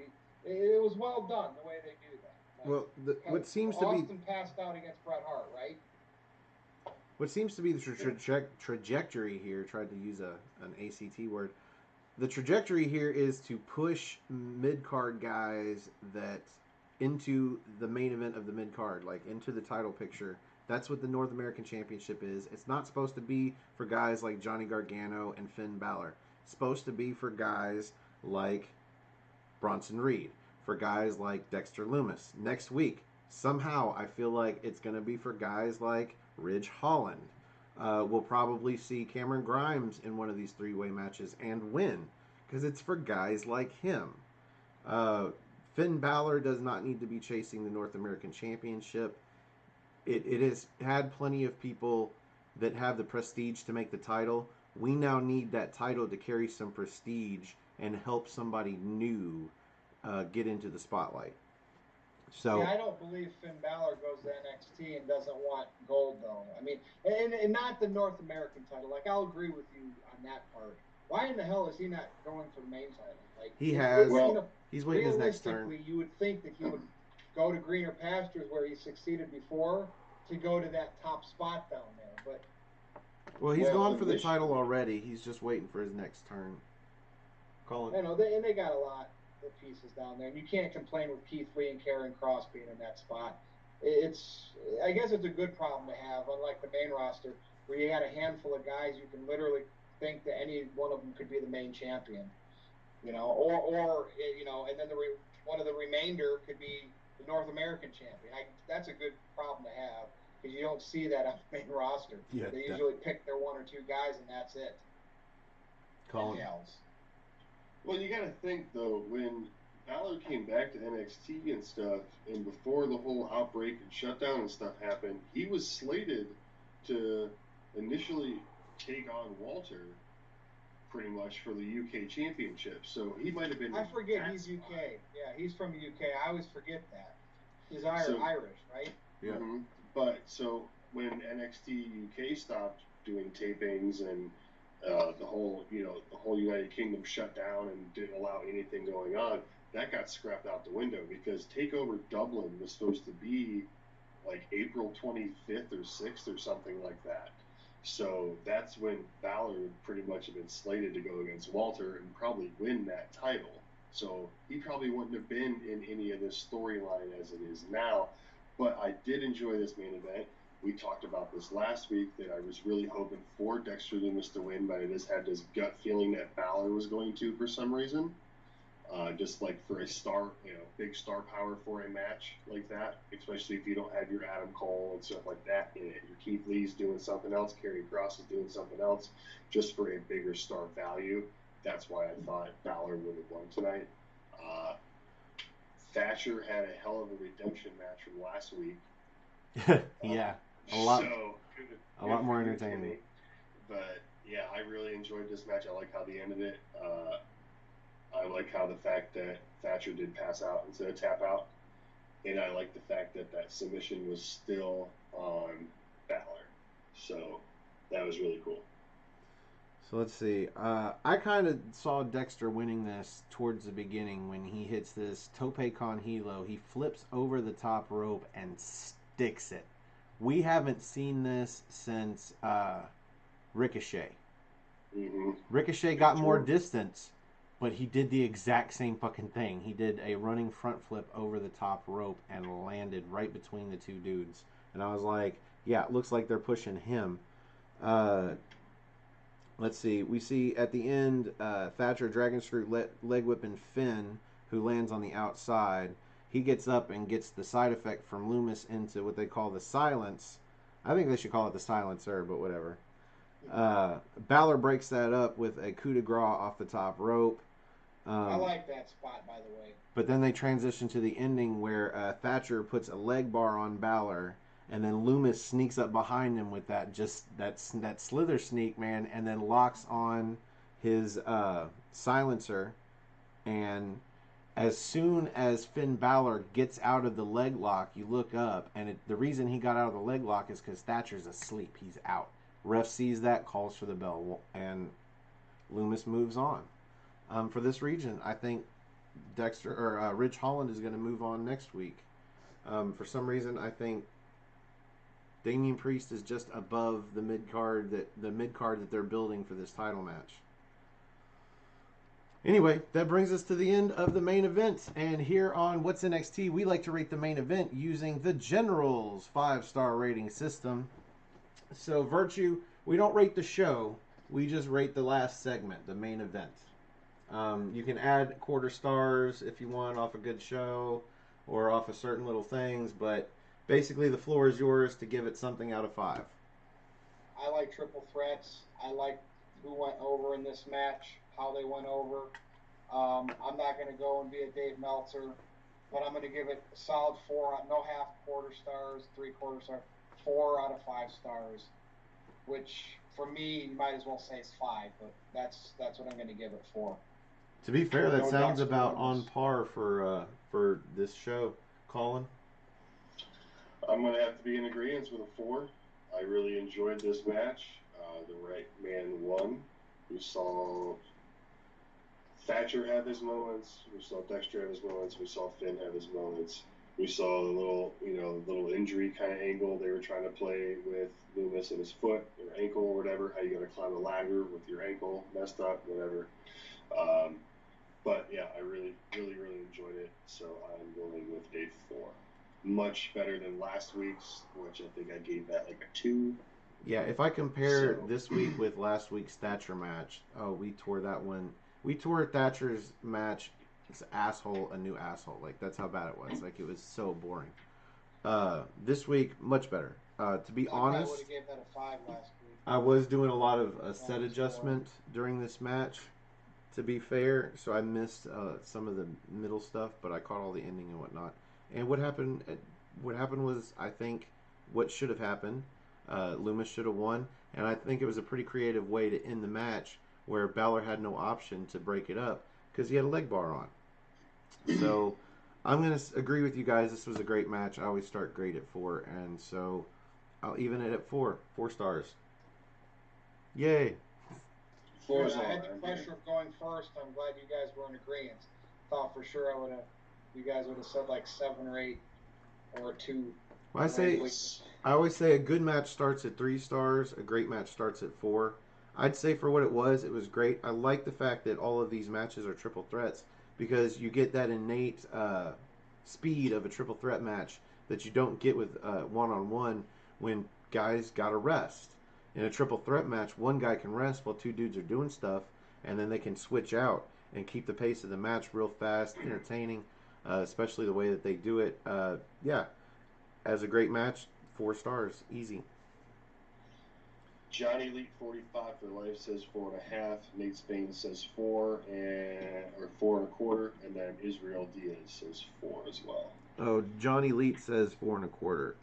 It was well done the way they do that. Well, what seems to be. Austin passed out against Bret Hart, right? What seems to be the trajectory here, tried to use an ACT word, the trajectory here is to push mid-card guys that into the main event of the mid-card, like into the title picture. That's what the North American Championship is. It's not supposed to be for guys like Johnny Gargano and Finn Balor. It's supposed to be for guys like Bronson Reed, for guys like Dexter Lumis. Next week, somehow, I feel like it's going to be for guys like Ridge Holland. We'll probably see Cameron Grimes in one of these 3-way matches and win, because it's for guys like him. Finn Balor does not need to be chasing the North American Championship. It has had plenty of people that have the prestige to make the title. We now need that title to carry some prestige and help somebody new get into the spotlight. So yeah, I don't believe Finn Balor goes to NXT and doesn't want gold, though. I mean, and not the North American title. Like, I'll agree with you on that part. Why in the hell is he not going for the main title? Like, he's waiting his next turn. Realistically, you would think that he would go to greener pastures where he succeeded before to go to that top spot down there. But well, he's gone for the title already. He's just waiting for his next turn. Colin. I know, they got a lot of pieces down there, and you can't complain with Keith Lee and Karrion Kross being in that spot. I guess it's a good problem to have, unlike the main roster, where you got a handful of guys you can literally think that any one of them could be the main champion, you know, or you know, and then one of the remainder could be the North American champion. That's a good problem to have because you don't see that on the main roster. Yeah, they usually pick their 1 or 2 guys, and that's it. Colin. Well, you got to think, though, when Balor came back to NXT and stuff, and before the whole outbreak and shutdown and stuff happened, he was slated to initially take on Walter pretty much for the UK Championship. So he might have been. I forget he's UK. Yeah, he's from the UK. I always forget that. He's Irish, right? Yeah. Mm-hmm. But so when NXT UK stopped doing tapings and the whole United Kingdom shut down and didn't allow anything going on, that got scrapped out the window because TakeOver Dublin was supposed to be like April 25th or 6th or something like that. So that's when Balor would pretty much have been slated to go against Walter and probably win that title. So he probably wouldn't have been in any of this storyline as it is now. But I did enjoy this main event. We talked about this last week that I was really hoping for Dexter Lumis to win, but I just had this gut feeling that Balor was going to for some reason. Just like for a star, big star power for a match like that, especially if you don't have your Adam Cole and stuff like that in it. Your Keith Lee's doing something else, Karrion Kross is doing something else, just for a bigger star value. That's why I thought Balor would have won tonight. Thatcher had a hell of a redemption match from last week. Yeah, a lot more entertaining. But yeah, I really enjoyed this match. I like how they ended it. I like how the fact that Thatcher did pass out instead of tap out, and I like the fact that that submission was still on Balor. So that was really cool. So let's see. I kind of saw Dexter winning this towards the beginning when he hits this tope con hilo. He flips over the top rope and sticks it. We haven't seen this since Ricochet. Mm-hmm. Ricochet got more distance, but he did the exact same fucking thing. He did a running front flip over the top rope and landed right between the two dudes. And I was like, yeah, it looks like they're pushing him. Let's see. We see at the end Thatcher dragon screw leg whipping Finn, who lands on the outside. He gets up and gets the side effect from Loomis into what they call the silence. I think they should call it the silencer, but whatever. Balor breaks that up with a coup de grace off the top rope. I like that spot, by the way. But then they transition to the ending where Thatcher puts a leg bar on Balor, and then Loomis sneaks up behind him with that slither sneak, man, and then locks on his silencer. And as soon as Finn Balor gets out of the leg lock, you look up, and the reason he got out of the leg lock is because Thatcher's asleep. He's out. Ref sees that, calls for the bell, and Loomis moves on. For this region, I think Ridge Holland is going to move on next week. For some reason, I think Damian Priest is just above the mid card that they're building for this title match. Anyway, that brings us to the end of the main event. And here on What's NXT, we like to rate the main event using the General's 5-star rating system. So, ViRTUE, we don't rate the show. We just rate the last segment, the main event. You can add quarter stars if you want off a good show or off of certain little things. But basically, the floor is yours to give it something out of 5. I like triple threats. I like who went over in this match, how they went over. I'm not going to go and be a Dave Meltzer, but I'm going to give it a solid 4, no half quarter stars, 3/4 stars, 4 out of 5 stars, which for me, you might as well say it's 5, but that's what I'm going to give it for. To be fair, that sounds about on par for this show, Colin. I'm going to have to be in agreement with a 4. I really enjoyed this match. The right man won. We saw Thatcher have his moments. We saw Dexter have his moments. We saw Finn have his moments. We saw the little injury kind of angle they were trying to play with Loomis and his foot or ankle or whatever. How you got to climb a ladder with your ankle messed up, whatever. But yeah, I really, really, really enjoyed it. So I'm going with a 4. Much better than last week's, which I think I gave that like a 2. Yeah, if I compare this week with last week's Thatcher match, we tore that one. We tore Thatcher's match. This asshole, a new asshole. Like, that's how bad it was. Like, it was so boring. This week, much better. To be honest, I would have gave that a 5 last week. I was doing a lot of set adjustment during this match, to be fair. So I missed some of the middle stuff, but I caught all the ending and whatnot. And what happened was, I think, what should have happened. Loomis should have won, and I think it was a pretty creative way to end the match where Balor had no option to break it up because he had a leg bar on. So I'm going to agree with you guys. This was a great match. I always start great at 4, and so I'll even it at 4 stars. Yay. 4 I had the pressure of going first. I'm glad you guys were in agreement. Thought for sure you guys would have said like 7 or 8 or 2. Well, I always say a good match starts at 3 stars. A great match starts at 4. I'd say for what it was great. I like the fact that all of these matches are triple threats because you get that innate speed of a triple threat match that you don't get with one-on-one when guys got to rest. In a triple threat match, one guy can rest while two dudes are doing stuff, and then they can switch out and keep the pace of the match real fast, entertaining, especially the way that they do it. Yeah, as a great match, 4 stars, easy. Johnny Elite 45 for life says 4.5. Nate Spain says 4 or 4.25, and then Israel Diaz says 4 as well. Oh, Johnny Elite says 4.25.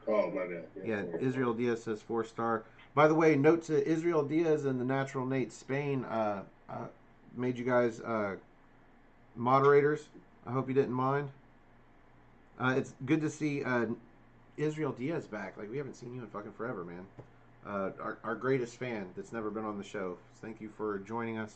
Oh, my bad. Yeah, Israel Diaz says 4 star. By the way, note to Israel Diaz and the natural Nate Spain, made you guys moderators. I hope you didn't mind. It's good to see Israel Diaz back. Like, we haven't seen you in fucking forever, man. Our greatest fan that's never been on the show. Thank you for joining us.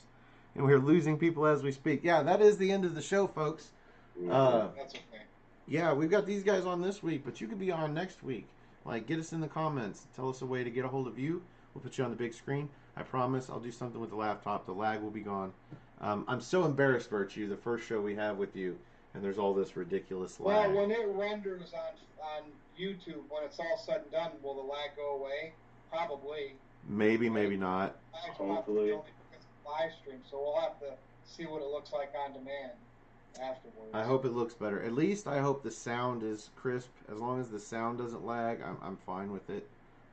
And we're losing people as we speak. Yeah, that is the end of the show, folks. That's okay. Yeah, we've got these guys on this week, but you could be on next week. Like, get us in the comments. Tell us a way to get a hold of you. We'll put you on the big screen. I promise I'll do something with the laptop. The lag will be gone. I'm so embarrassed, ViRTUE, the first show we have with you, and there's all this ridiculous lag. Well, when it renders on YouTube, when it's all said and done, will the lag go away? Probably. Maybe, maybe not. Hopefully. It's a live stream, so we'll have to see what it looks like on demand afterwards. I hope it looks better. At least I hope the sound is crisp. As long as the sound doesn't lag, I'm fine with it.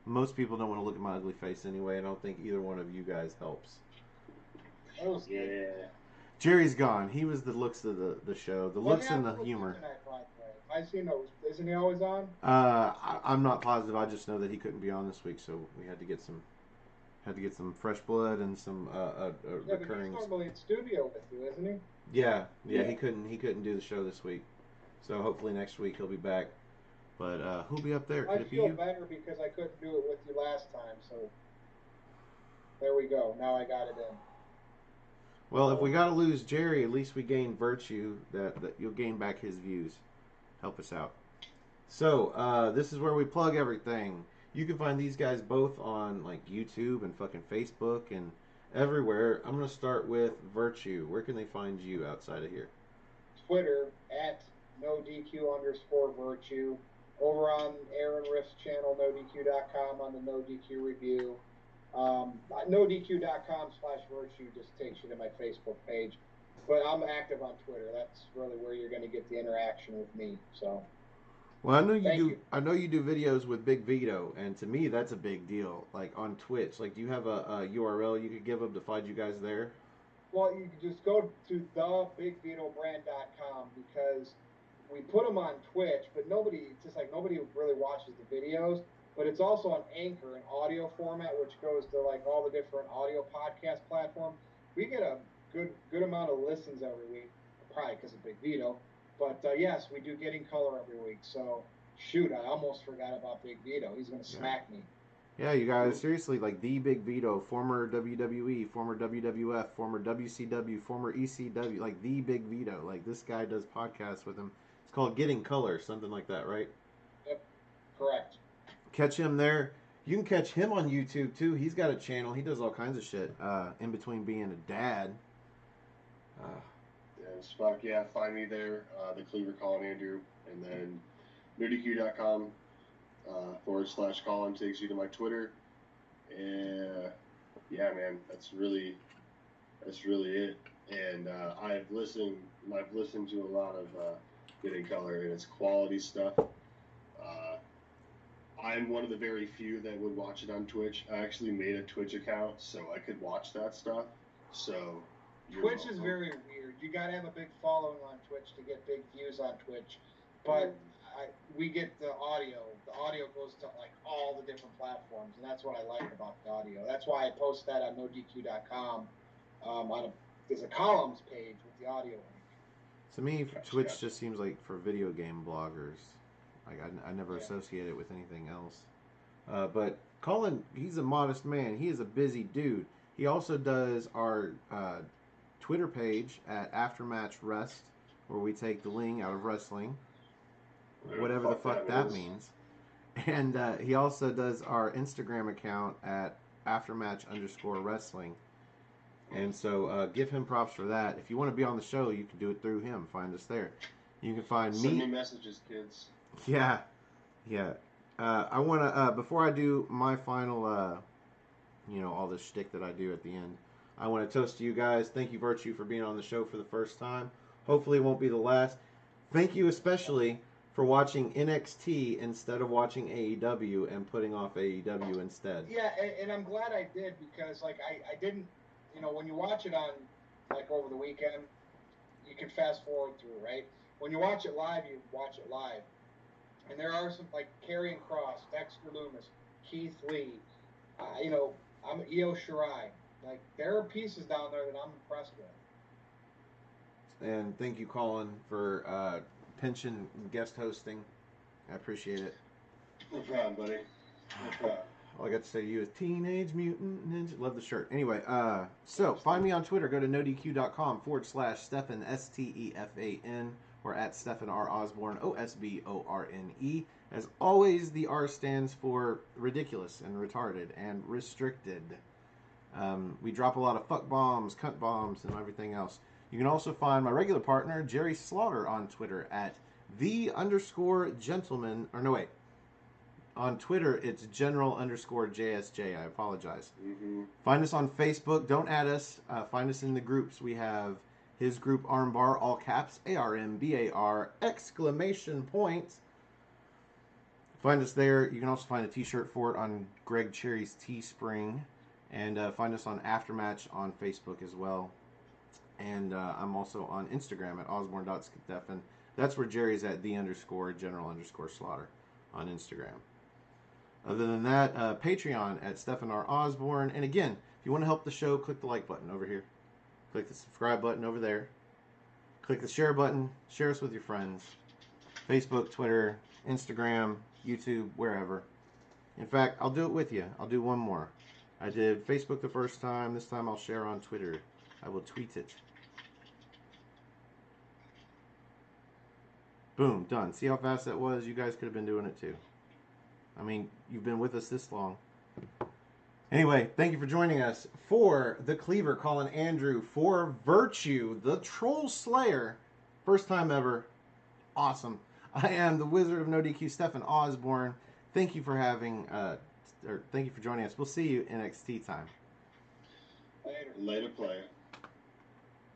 Most people don't want to look at my ugly face anyway, and I don't think either one of you guys helps. Yeah. Jerry's gone. He was the looks of the show. The looks and the humor. I see no. Isn't he always on? I'm not positive. I just know that he couldn't be on this week, so we had to get some fresh blood and some recurring. But he's normally in studio with you, isn't he? Yeah. He couldn't do the show this week, so hopefully next week he'll be back. But who'll be up there? I feel better because I couldn't do it with you last time, so there we go. Now I got it in. Well, if we got to lose Jerry, at least we gain ViRTUE. That you'll gain back his views. Help us out. So this is where we plug everything. You can find these guys both on like YouTube and fucking Facebook and everywhere. I'm gonna start with ViRTUE. Where can they find you outside of here? Twitter at NoDQ_ViRTUE. Over on Aaron Riff's channel, NoDQ.com on the NoDQ review. NoDQ.com/ViRTUE just takes you to my Facebook page. But I'm active on Twitter. That's really where you're going to get the interaction with me. So. Well, I know you do. I know you do videos with Big Vito, and to me, that's a big deal. Like on Twitch, like, do you have a URL you could give them to find you guys there? Well, you can just go to thebigvitobrand.com because we put them on Twitch, but nobody really watches the videos. But it's also on Anchor in audio format, which goes to like all the different audio podcast platforms. We get a good amount of listens every week, probably because of Big Vito. But yes, we do Getting Color every week. So shoot, I almost forgot about Big Vito. He's gonna smack me. Yeah, you guys, seriously, like the Big Vito, former WWE, former WWF, former WCW, former ECW, like the Big Vito. Like, this guy does podcasts with him. It's called Getting Color, something like that, right? Yep, correct. Catch him there. You can catch him on YouTube too. He's got a channel. He does all kinds of shit in between being a dad. Spock, yeah, find me there, the Cleaver Colin Andrew, and then NoDQ.com /Colin takes you to my Twitter. And yeah, man, that's really it. And I've listened to a lot of Getting Color, and it's quality stuff. I'm one of the very few that would watch it on Twitch. I actually made a Twitch account so I could watch that stuff. So Twitch is very weird. You gotta have a big following on Twitch to get big views on Twitch. But we get the audio. The audio goes to like all the different platforms, and that's what I like about the audio. That's why I post that on NoDQ.com. There's a columns page with the audio link. To me, Twitch just seems like for video game bloggers. Like, I never associate it with anything else. But Colin, he's a modest man. He is a busy dude. He also does our Twitter page at Aftermatch Rest, where we take the ling out of wrestling, whatever the fuck that means. And he also does our Instagram account at Aftermatch_wrestling. And so give him props for that. If you want to be on the show, you can do it through him. Find us there. You can find me. Send me messages, kids. Yeah. I want to, before I do my final, all this shtick that I do at the end, I want to toast to you guys. Thank you, ViRTUE, for being on the show for the first time. Hopefully it won't be the last. Thank you especially for watching NXT instead of watching AEW and putting off AEW instead. Yeah, and I'm glad I did, because like I didn't, when you watch it on like over the weekend, you can fast forward through, right? When you watch it live, you watch it live. And there are some like Karrion Kross, Dexter Lumis, Keith Lee, I'm Io Shirai. Like there are pieces down there that I'm impressed with. And thank you, Colin, for pension guest hosting. I appreciate it. No problem, buddy. No problem. All I got to say to you is Teenage Mutant Ninja. Love the shirt. Anyway, so find me on Twitter. Go to NoDQ.com/Stefan, Stefan, or at Stefan R. Osborne, OSBORNE. As always, the R stands for ridiculous and retarded and restricted. We drop a lot of fuck bombs, cunt bombs, and everything else. You can also find my regular partner, Jerry Slaughter, on Twitter at _gentleman. Or no, wait. On Twitter, it's general_JSJ. I apologize. Mm-hmm. Find us on Facebook. Don't add us. Find us in the groups. We have his group, Armbar, all caps, ARMBAR, exclamation point. Find us there. You can also find a t-shirt for it on Greg Cherry's Teespring. And find us on Aftermatch on Facebook as well. And I'm also on Instagram at osborne.stefan. That's where Jerry's at, _general_slaughter on Instagram. Other than that, Patreon at Stefan R. Osborne. And again, if you want to help the show, click the like button over here. Click the subscribe button over there. Click the share button. Share us with your friends. Facebook, Twitter, Instagram, YouTube, wherever. In fact, I'll do it with you. I'll do one more. I did Facebook the first time. This time I'll share on Twitter. I will tweet it. Boom, done. See how fast that was? You guys could have been doing it too. I mean, you've been with us this long. Anyway, thank you for joining us. For the Cleaver, Colin Andrew. For ViRTUE, the Troll Slayer. First time ever. Awesome. I am the Wizard of NoDQ, Stefan Osborne. Thank you for thank you for joining us. We'll see you NXT time. Later. Later, player.